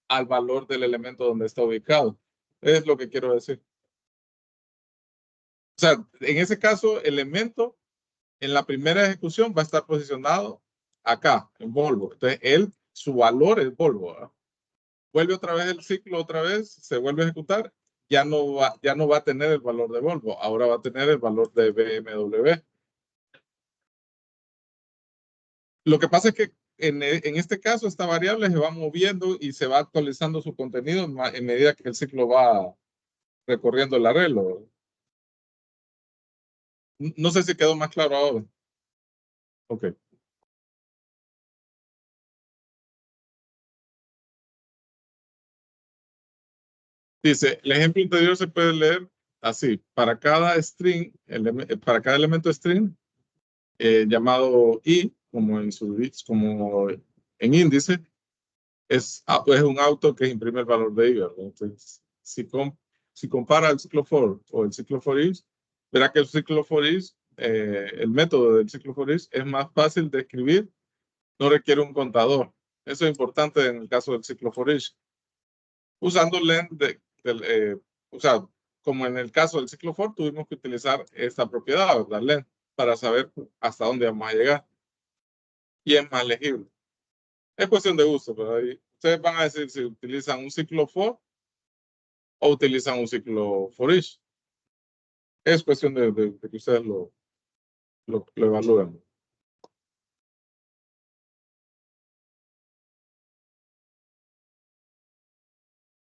al valor del elemento donde está ubicado. Es lo que quiero decir. O sea, en ese caso, el elemento en la primera ejecución va a estar posicionado acá, en Volvo. Entonces, su valor es Volvo. ¿Verdad? Vuelve otra vez el ciclo, otra vez, se vuelve a ejecutar, ya no va a tener el valor de Volvo, ahora va a tener el valor de BMW. Lo que pasa es que en este caso esta variable se va moviendo y se va actualizando su contenido en medida que el ciclo va recorriendo el arreglo. No sé si quedó más claro ahora. Ok. Dice, el ejemplo anterior se puede leer así. Para cada string, para cada elemento string, llamado i, como en índice, es un auto que imprime el valor de i, ¿verdad? Entonces, si compara el ciclo for o el ciclo for each, verá que el ciclo for each, el método del ciclo for each es más fácil de escribir, no requiere un contador. Eso es importante en el caso del ciclo for each. Usando len, o sea, como en el caso del ciclo for, tuvimos que utilizar esta propiedad, ¿verdad? Len, para saber hasta dónde vamos a llegar. Y es más legible. Es cuestión de gusto, pero ahí ustedes van a decir si utilizan un ciclo for o utilizan un ciclo for each. Es cuestión de que ustedes lo evalúen.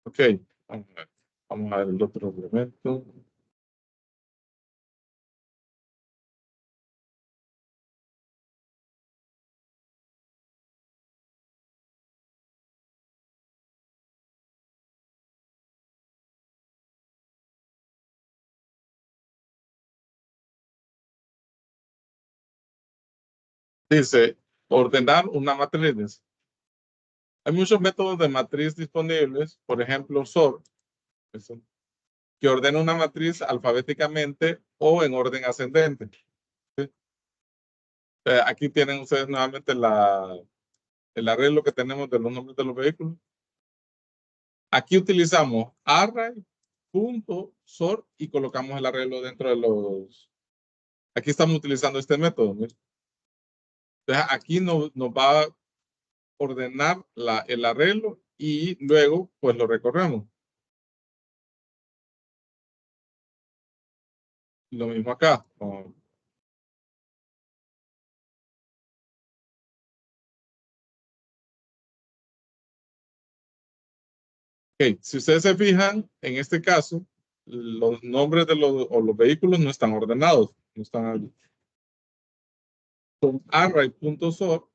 Ok, vamos a ver. Vamos a ver el otro elemento. Dice, ordenar una matriz. Hay muchos métodos de matriz disponibles, por ejemplo, sort, que ordena una matriz alfabéticamente o en orden ascendente. ¿Sí? Aquí tienen ustedes nuevamente el arreglo que tenemos de los nombres de los vehículos. Aquí utilizamos array.sort y colocamos el arreglo dentro de los... Aquí estamos utilizando este método. ¿Sí? Entonces aquí nos va a ordenar el arreglo y luego pues lo recorremos. Lo mismo acá. Okay. Si ustedes se fijan, en este caso, los nombres de los vehículos no están ordenados. No están con array.sort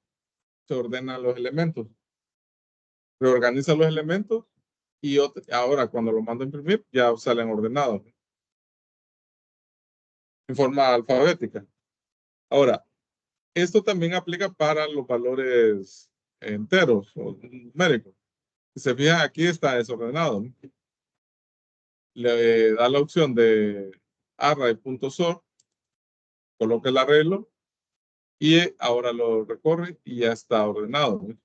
se ordenan los elementos. Reorganiza los elementos y ahora cuando lo mando a imprimir ya salen ordenados en forma alfabética. Ahora, esto también aplica para los valores enteros o numéricos. Si se fijan, aquí está desordenado. ¿No? Le da la opción de array.sort, coloca el arreglo y ahora lo recorre y ya está ordenado. ¿No?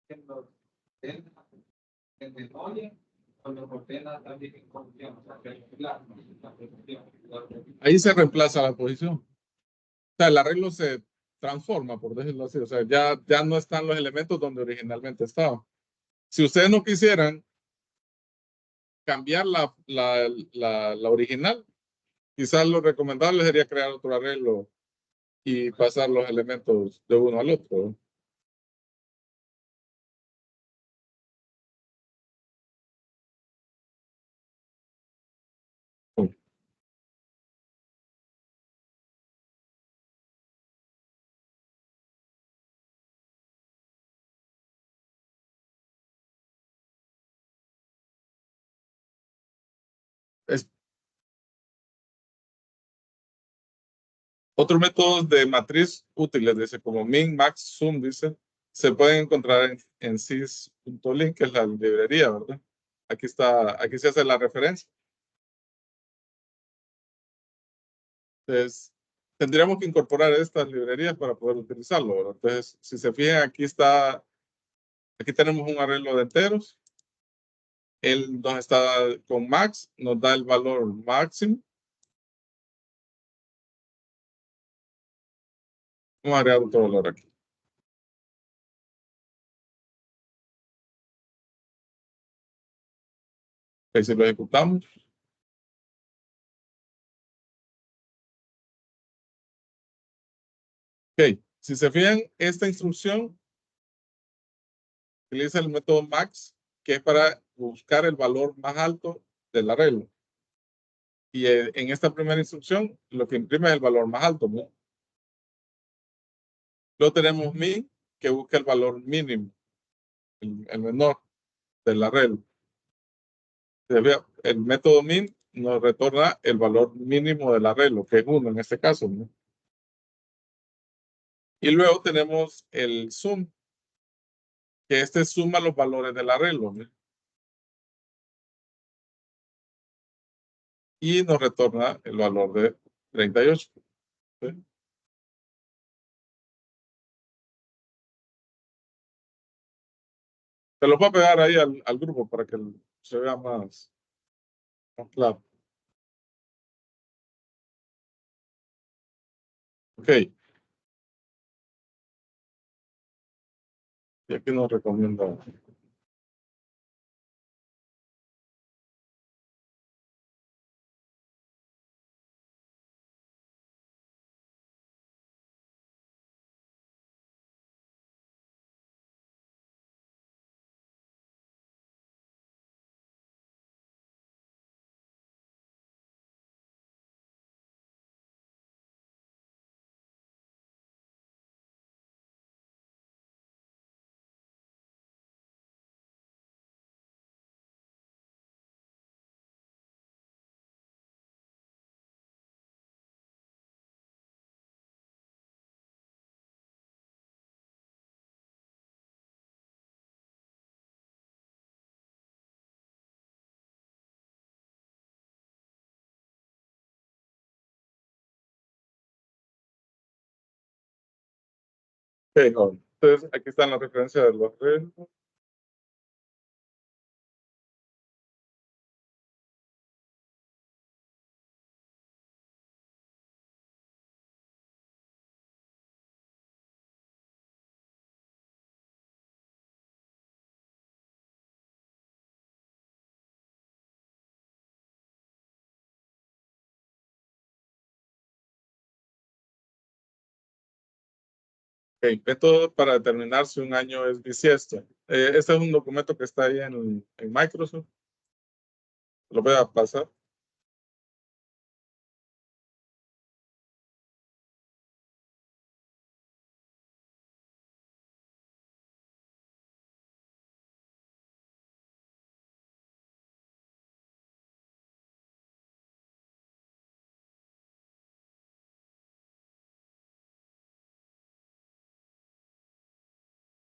en los en memoria o los ordena también en función. Ahí se reemplaza la posición. O sea, el arreglo se transforma, por decirlo así. O sea, ya no están los elementos donde originalmente estaban. Si ustedes no quisieran cambiar la original, quizás lo recomendable sería crear otro arreglo y pasar los elementos de uno al otro. Es, otros métodos de matriz útiles, dice, como min, max, sum, dice, se pueden encontrar en sys.link, que es la librería, ¿verdad? Aquí está, aquí se hace la referencia. Entonces, tendríamos que incorporar estas librerías para poder utilizarlo, ¿verdad? Entonces, si se fijan, aquí tenemos un arreglo de enteros. Él nos está con max, nos da el valor máximo. Vamos a agregar otro valor aquí. Ahí si lo ejecutamos. Ok, si se fijan, esta instrucción utiliza el método max, que es para buscar el valor más alto del arreglo. Y en esta primera instrucción, lo que imprime es el valor más alto, ¿no? Luego tenemos min, que busca el valor mínimo, el menor del arreglo. El método min nos retorna el valor mínimo del arreglo, que es 1 en este caso, ¿no? Y luego tenemos el sum, que este suma los valores del arreglo, ¿no? Y nos retorna el valor de 38. ¿Sí? Se los voy a pegar ahí al grupo para que se vea más claro. Ok. Y aquí nos recomienda. Ok, joven. Entonces, aquí están las referencias de los arreglos. Ok, método para determinar si un año es bisiesto. Este es un documento que está ahí en Microsoft. Lo voy a pasar.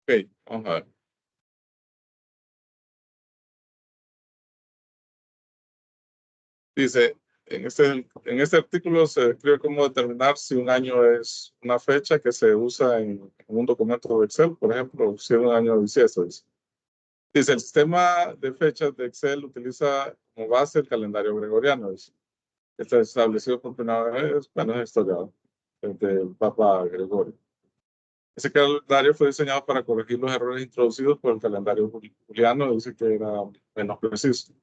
Ok, vamos a ver. Dice, En este artículo se describe cómo determinar si un año es una fecha que se usa en un documento de Excel, por ejemplo, si es un año bisiesto. Dice, el sistema de fechas de Excel utiliza como base el calendario gregoriano. Dice. Está establecido por primera vez, bueno, es historiado, del Papa Gregorio. Ese calendario fue diseñado para corregir los errores introducidos por el calendario juliano, dice que era menos preciso.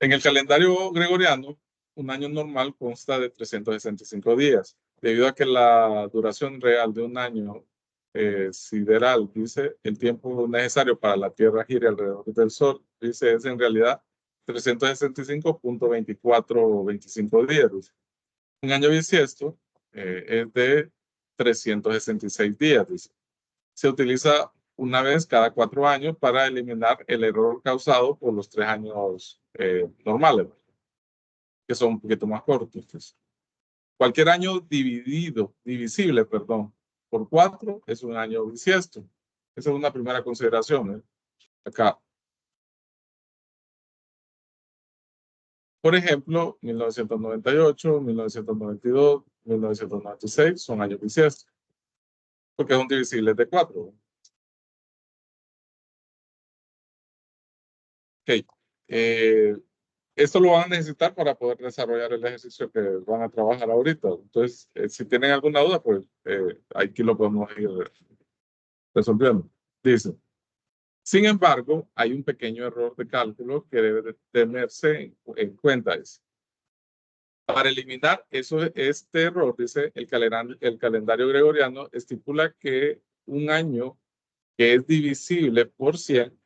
En el calendario gregoriano, un año normal consta de 365 días. Debido a que la duración real de un año sideral, dice, el tiempo necesario para la Tierra gire alrededor del Sol, dice, es en realidad 365.2425 días. Dice. Un año bisiesto es de 366 días, dice. Se utiliza una vez cada 4 años para eliminar el error causado por los 3 años normales, que son un poquito más cortos. Pues. Cualquier año divisible, por 4 es un año bisiesto. Esa es una primera consideración. Acá. Por ejemplo, 1998, 1992, 1996 son años bisiestos, porque son divisibles de 4. Ok. Esto lo van a necesitar para poder desarrollar el ejercicio que van a trabajar ahorita. Entonces, si tienen alguna duda, pues aquí lo podemos ir resolviendo. Dice, sin embargo, hay un pequeño error de cálculo que debe de tenerse en cuenta. Para eliminar este error, dice el calendario gregoriano, estipula que un año que es divisible por 100,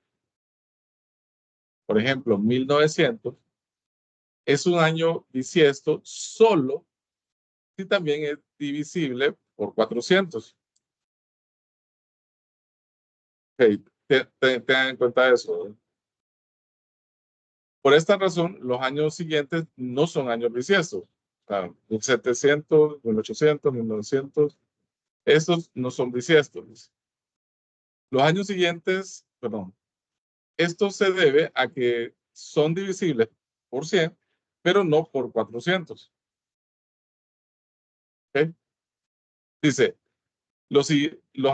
por ejemplo, 1900, es un año bisiesto solo si también es divisible por 400. Okay. Tengan en cuenta eso. Por esta razón, los años siguientes no son años bisiestos. 1700, 1800, 1900, estos no son bisiestos. Los años siguientes, perdón, esto se debe a que son divisibles por 100, pero no por 400. ¿Okay? Dice, los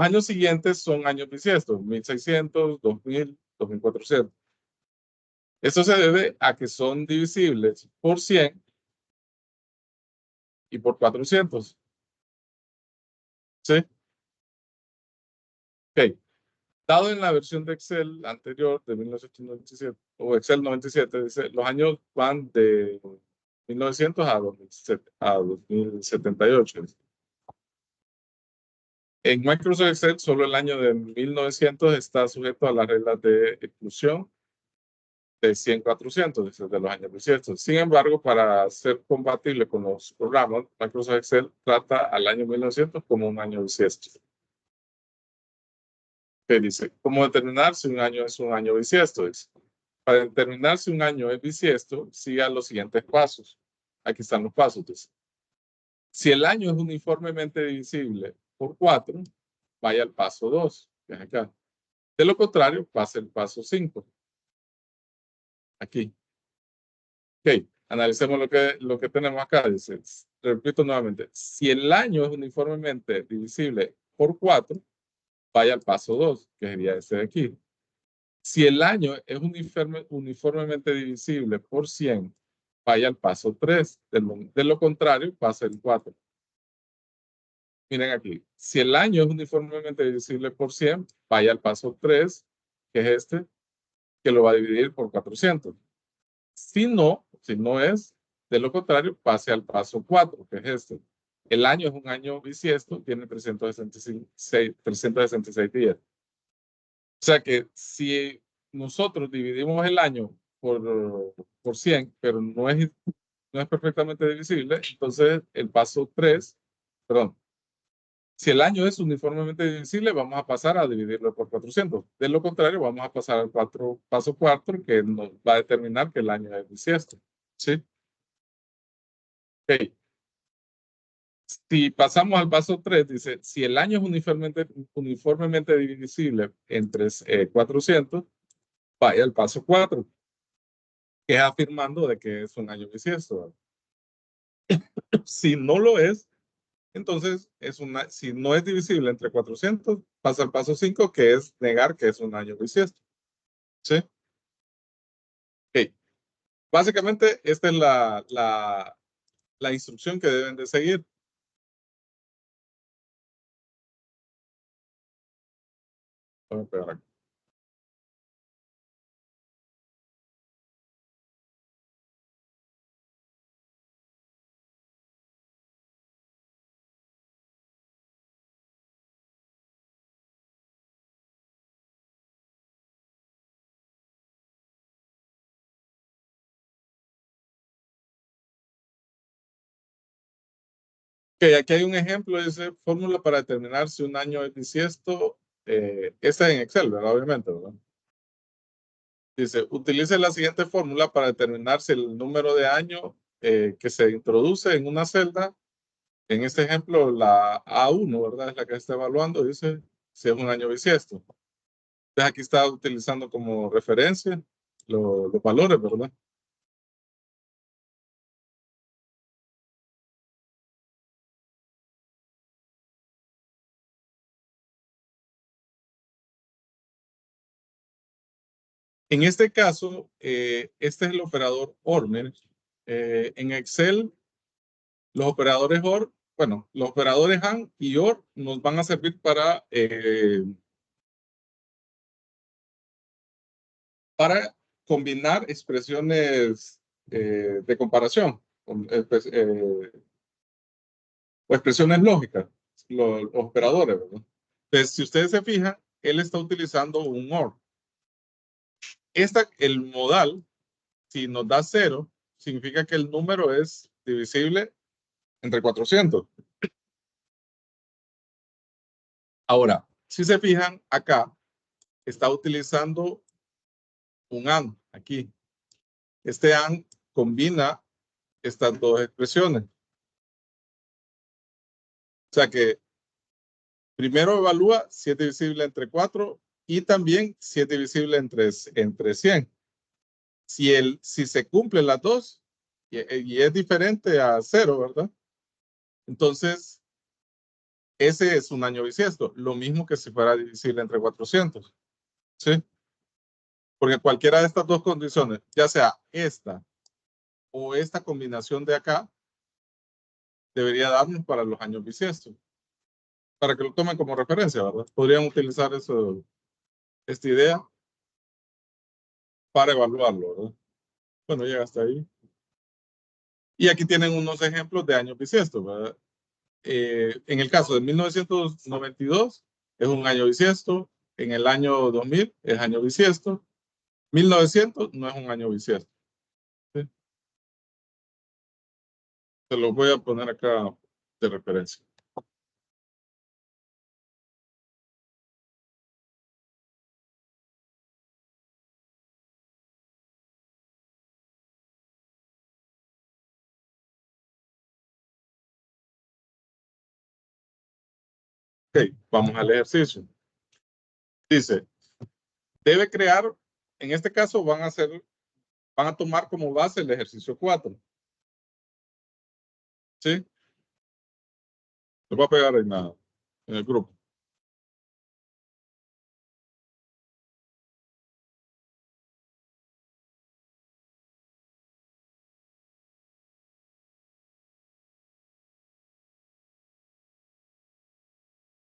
años siguientes son años bisiestos, 1600, 2000, 2400. Esto se debe a que son divisibles por 100 y por 400. ¿Sí? Ok. Dado en la versión de Excel anterior de 1997, o Excel 97, dice, los años van de 1900 a 2078. En Microsoft Excel, solo el año de 1900 está sujeto a las reglas de exclusión de 100, 400, de los años bisiestos. Sin embargo, para ser compatible con los programas, Microsoft Excel trata al año 1900 como un año bisiesto. Que dice, ¿cómo determinar si un año es un año bisiesto? Dice, para determinar si un año es bisiesto, siga los siguientes pasos. Aquí están los pasos. Dice. Si el año es uniformemente divisible por 4, vaya al paso 2, que es acá. De lo contrario, pase el paso 5. Aquí. Ok, analicemos lo que tenemos acá. Dice, repito nuevamente, si el año es uniformemente divisible por 4, vaya al paso 2, que sería este de aquí. Si el año es uniformemente divisible por 100, vaya al paso 3. De lo contrario, pasa el 4. Miren aquí, si el año es uniformemente divisible por 100, vaya al paso 3, que es este, que lo va a dividir por 400. Si no es, de lo contrario, pase al paso 4, que es este. El año es un año bisiesto, tiene 366 días. O sea que si nosotros dividimos el año por 100, pero no es perfectamente divisible, entonces el paso 3, perdón, si el año es uniformemente divisible, vamos a pasar a dividirlo por 400. De lo contrario, vamos a pasar al paso 4, que nos va a determinar que el año es bisiesto. ¿Sí? Ok. Si pasamos al paso 3, dice, si el año es uniformemente divisible entre 400, vaya al paso 4. que es afirmando de que es un año bisiesto. Si no lo es, entonces si no es divisible entre 400, pasa al paso 5, que es negar que es un año bisiesto. ¿Sí? Okay. Básicamente, esta es la instrucción que deben de seguir. Voy a pegar aquí. Okay, aquí hay un ejemplo, dice fórmula para determinar si un año es bisiesto. Está en Excel, ¿verdad? Obviamente, ¿verdad? Dice, utilice la siguiente fórmula para determinar si el número de año que se introduce en una celda, en este ejemplo la A1, ¿verdad? Es la que está evaluando, dice si es un año bisiesto. Entonces aquí está utilizando como referencia los valores, ¿verdad? En este caso, este es el operador OR. En Excel, los operadores OR, bueno, los operadores AND y OR nos van a servir para combinar expresiones de comparación, o expresiones lógicas, los operadores, ¿verdad? Entonces, si ustedes se fijan, él está utilizando un OR. El modal, si nos da 0, significa que el número es divisible entre 400. Ahora, si se fijan, acá está utilizando un AND aquí. Este AND combina estas dos expresiones. O sea que primero evalúa si es divisible entre 4 y también si es divisible entre 100. Si se cumplen las dos y es diferente a 0, ¿verdad? Entonces, ese es un año bisiesto. Lo mismo que si fuera divisible entre 400. ¿Sí? Porque cualquiera de estas dos condiciones, ya sea esta o esta combinación de acá, debería darnos para los años bisiestos. Para que lo tomen como referencia, ¿verdad? Podrían utilizar esta idea para evaluarlo, ¿verdad? Bueno, llega hasta ahí. Y aquí tienen unos ejemplos de años bisiestos, ¿verdad? En el caso de 1992 es un año bisiesto. En el año 2000 es año bisiesto. 1900 no es un año bisiesto. ¿Sí? Se los voy a poner acá de referencia. Ok, vamos al ejercicio. Dice, debe crear, en este caso van a tomar como base el ejercicio 4. ¿Sí? Lo voy a pegar en el grupo.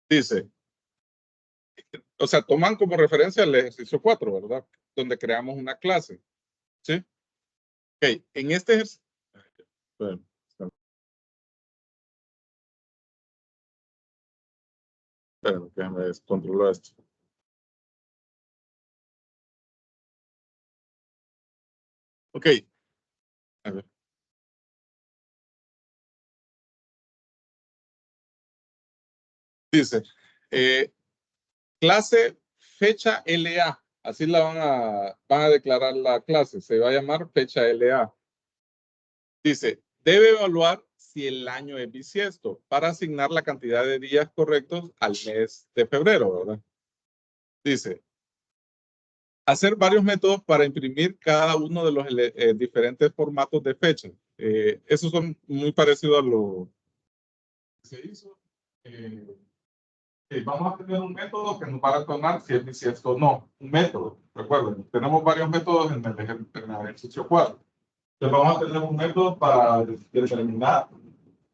Dice, o sea, toman como referencia el ejercicio 4, ¿verdad? Donde creamos una clase. ¿Sí? Ok, en este ejercicio... Bueno, espérame, que me descontroló esto. Ok. A ver. Dice, clase fecha LA. Así la van a declarar la clase. Se va a llamar fecha LA. Dice, debe evaluar si el año es bisiesto para asignar la cantidad de días correctos al mes de febrero, ¿verdad? Dice, hacer varios métodos para imprimir cada uno de los diferentes formatos de fecha. Esos son muy parecidos a lo que se hizo. Vamos a tener un método que nos va a retornar si es bisiesto o no. Un método, recuerden, tenemos varios métodos en el ejercicio 4. Entonces vamos a tener un método para determinar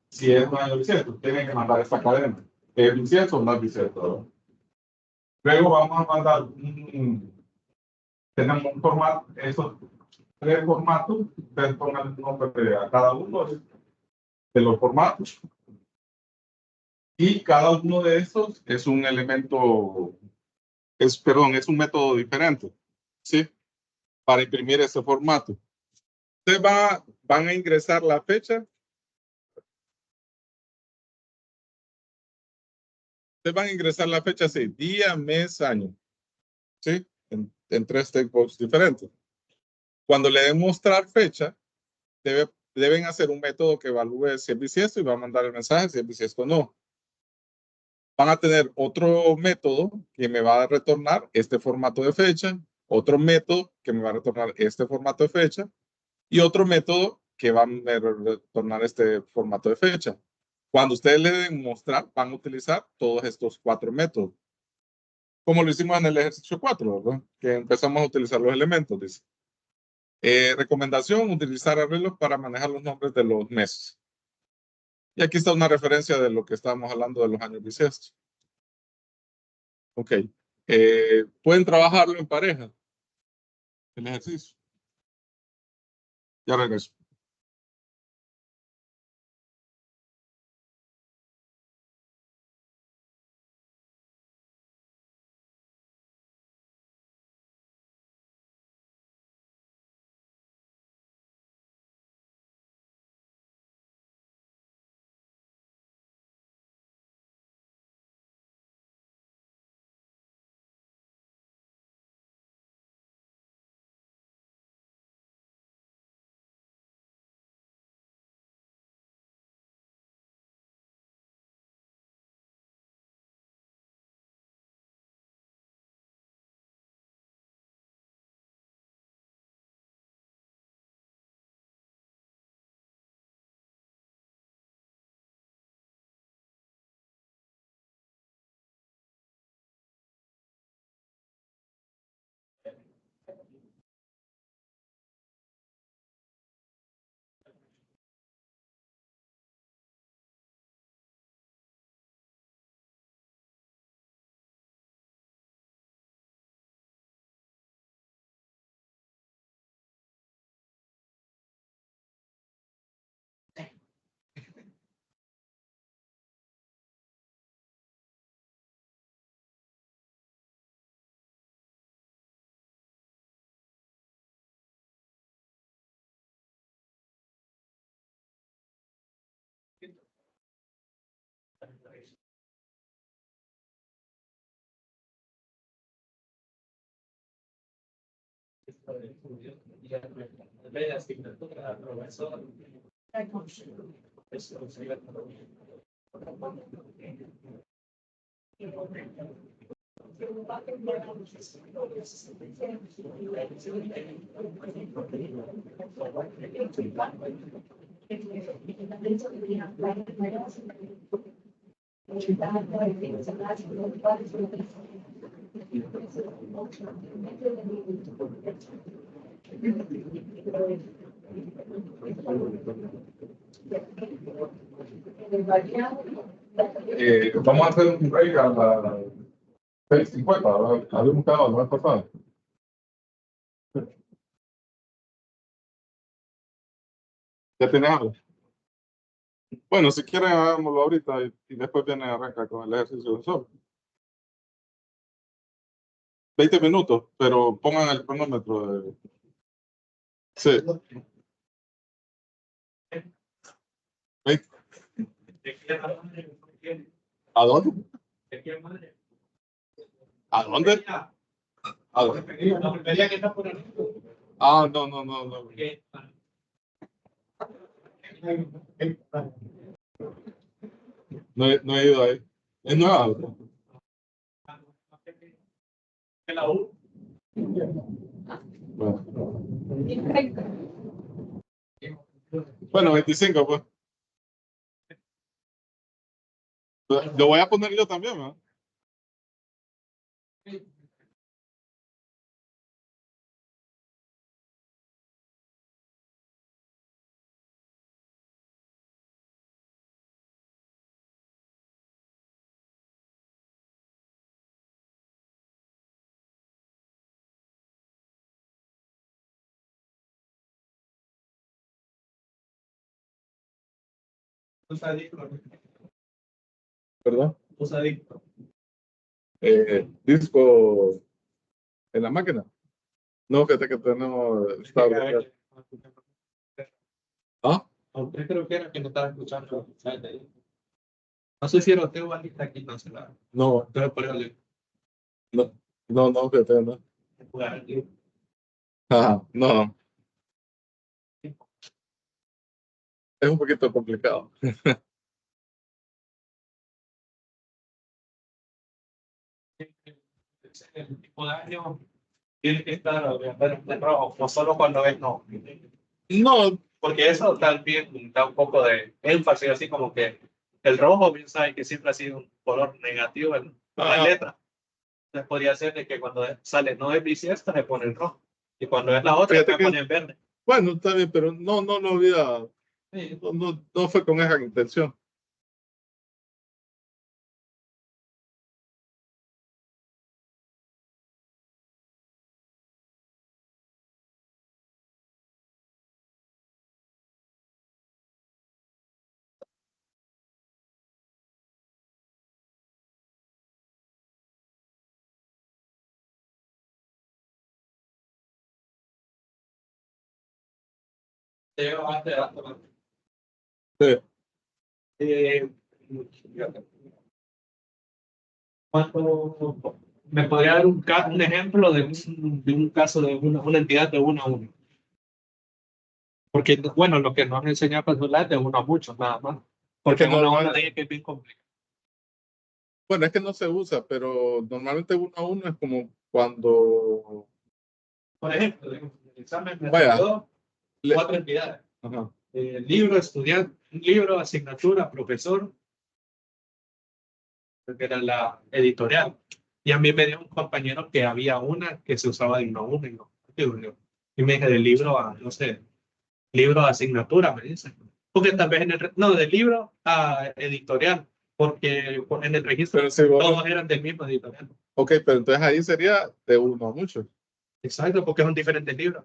si es un año bisiesto. Tienen que mandar esta cadena. ¿Es bisiesto o no es bisiesto? Luego vamos a mandar tenemos un formato, esos 3 formatos, ustedes pongan el nombre a cada uno de los formatos. Y cada uno de estos es un elemento, es un método diferente, ¿sí? Para imprimir ese formato. Ustedes van a ingresar la fecha. Ustedes van a ingresar la fecha así, día, mes, año, ¿sí? En 3 textbooks diferentes. Cuando le den mostrar fecha, deben hacer un método que evalúe si es bisiesto y va a mandar el mensaje si es bisiesto o no. Van a tener otro método que me va a retornar este formato de fecha, otro método que me va a retornar este formato de fecha y otro método que va a retornar este formato de fecha. Cuando ustedes le den mostrar, van a utilizar todos estos 4 métodos. Como lo hicimos en el ejercicio 4, ¿verdad? Que empezamos a utilizar los elementos, dice. Recomendación, utilizar arreglos para manejar los nombres de los meses. Y aquí está una referencia de lo que estábamos hablando de los años bisiestos. Ok. Pueden trabajarlo en pareja, el ejercicio. Ya regreso. Vamos a hacer un break a las 6:50. Habíamos quedado la vez pasada. ¿Ya tienes algo? Bueno, si quieren, hagámoslo ahorita y después viene a arrancar con el ejercicio de sol. 20 minutos, pero pongan el cronómetro. Sí. 20. ¿A dónde? ¿A dónde? ¿A dónde? Ah, no. No he ido ahí. Es nueva. Bueno, bueno, 25, pues. Lo voy a poner yo también, ¿no? Usadito. ¿Perdón? Usadito. Disco en la máquina. No, fíjate que tenemos estable. ¿Ah? Usted creo que era que no estaba escuchando. No sé si era usted o alguien aquí, no sé la. No, Pero por eso le no, no, fíjate, no. jugar aquí. Ajá, no, es un poquito complicado. El tipo de año tiene que estar de rojo, no solo cuando es no. No, Porque eso también da un poco de énfasis, así como que el rojo, bien sabe que siempre ha sido un color negativo en la ah, letra. Entonces podría ser de que cuando sale no es bisiesto se pone en rojo. Y cuando es la otra fíjate se que, pone en verde. bueno, está bien, pero no había, Sí. no fue con esa intención. Llega más de datos. Sí. Eh, ¿Cuánto me podría dar un ejemplo de un caso de una entidad de uno a uno? Porque, bueno, lo que nos enseña personal es de uno a muchos, nada más. Es Porque que uno a uno normal, dice que es bien complicado. bueno, es que no se usa, pero normalmente uno a uno es como cuando, Por ejemplo, en el examen me vaya, salió le, 4 entidades. ajá, Libro, estudiante, libro, asignatura, profesor, que era la editorial. Y a mí me dio un compañero que había una que se usaba de uno a uno. Y me dije, del libro a, no sé, libro a asignatura, me dice. Porque tal vez en el, no, del libro a editorial, porque en el registro pero si vos, todos eran del mismo editorial. ok, pero entonces ahí sería de uno a muchos. Exacto, porque son diferentes libros.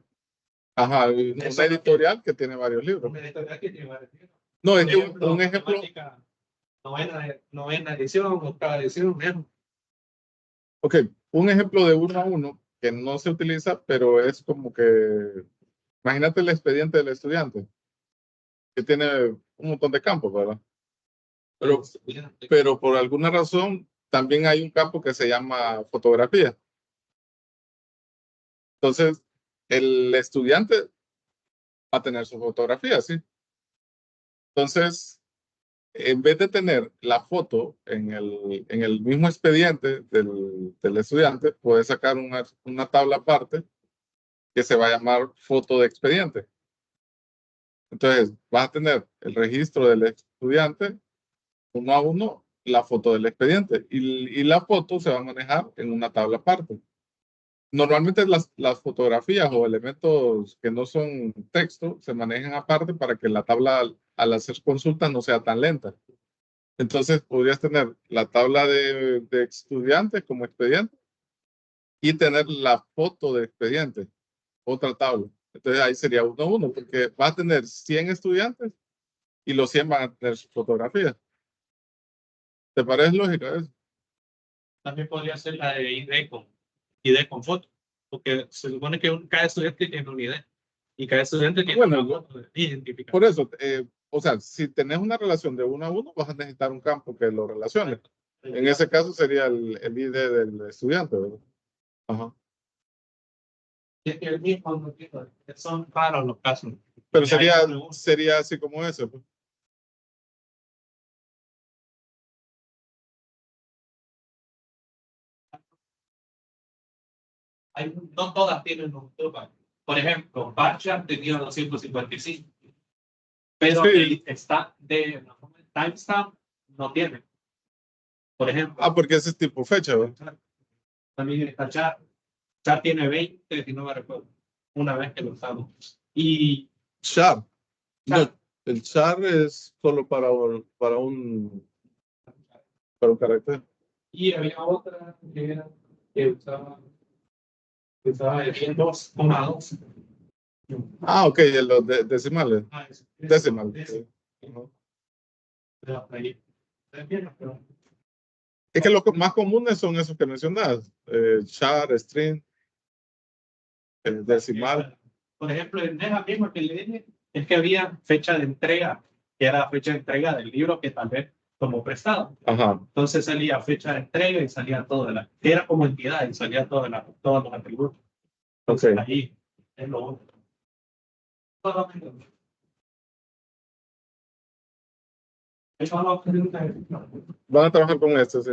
Ajá, Eso una es lo que, editorial que tiene varios libros. una editorial que tiene varios libros. No, es Por que ejemplo, un ejemplo, matemática, novena edición, octava edición, eso. ok, un ejemplo de uno a uno que no se utiliza, pero es como que, imagínate el expediente del estudiante, que tiene un montón de campos, ¿verdad? Pero, pero por alguna razón también hay un campo que se llama fotografía. Entonces, el estudiante va a tener su fotografía, ¿sí? Entonces, en vez de tener la foto en el mismo expediente del estudiante, puede sacar una tabla aparte que se va a llamar foto de expediente. Entonces, vas a tener el registro del estudiante uno a uno, la foto del expediente y la foto se va a manejar en una tabla aparte. Normalmente las fotografías o elementos que no son texto se manejan aparte para que la tabla al hacer consultas no sea tan lenta. Entonces podrías tener la tabla de estudiantes como expediente y tener la foto de expediente, otra tabla. Entonces ahí sería uno a uno, porque vas a tener 100 estudiantes y los 100 van a tener su fotografía. ¿Te parece lógico eso? También podría ser la de ID con foto, porque se supone que cada estudiante tiene una ID y cada estudiante tiene Bueno, una foto de identificación. por eso, o sea, si tenés una relación de uno a uno, vas a necesitar un campo que lo relacione. En ese caso sería el ID del estudiante, ¿verdad? Ajá. Es que el mismo no tiene, son para los casos. Pero Y ahí sería así como eso, pues. no todas tienen un byte. Por ejemplo, Varchar tenía 255, pero Sí. está de timestamp no tiene. Por ejemplo, Ah, porque ese es tipo fecha, ¿no? también está Char. Char tiene 20, si no me recuerdo, una vez que lo usamos. Y Char. Char. No, el char es solo para un carácter. Y había otra que era que usaba el 2,2. Ah, ok, de los decimales. Decimal. Decimal. Ujú. Pero ahí, pero Es que los más comunes son esos que mencionas. Char, string, decimal. por ejemplo, en esa misma que le dije, es que había fecha de entrega, que era fecha de entrega del libro que tal vez tomó prestado. Ajá. Entonces salía fecha de entrega y salía todo de la, era como entidad y salía todos los atributos. Entonces Ok. ahí es lo otro. Solamente. Eso no, Van a trabajar con esto, sí.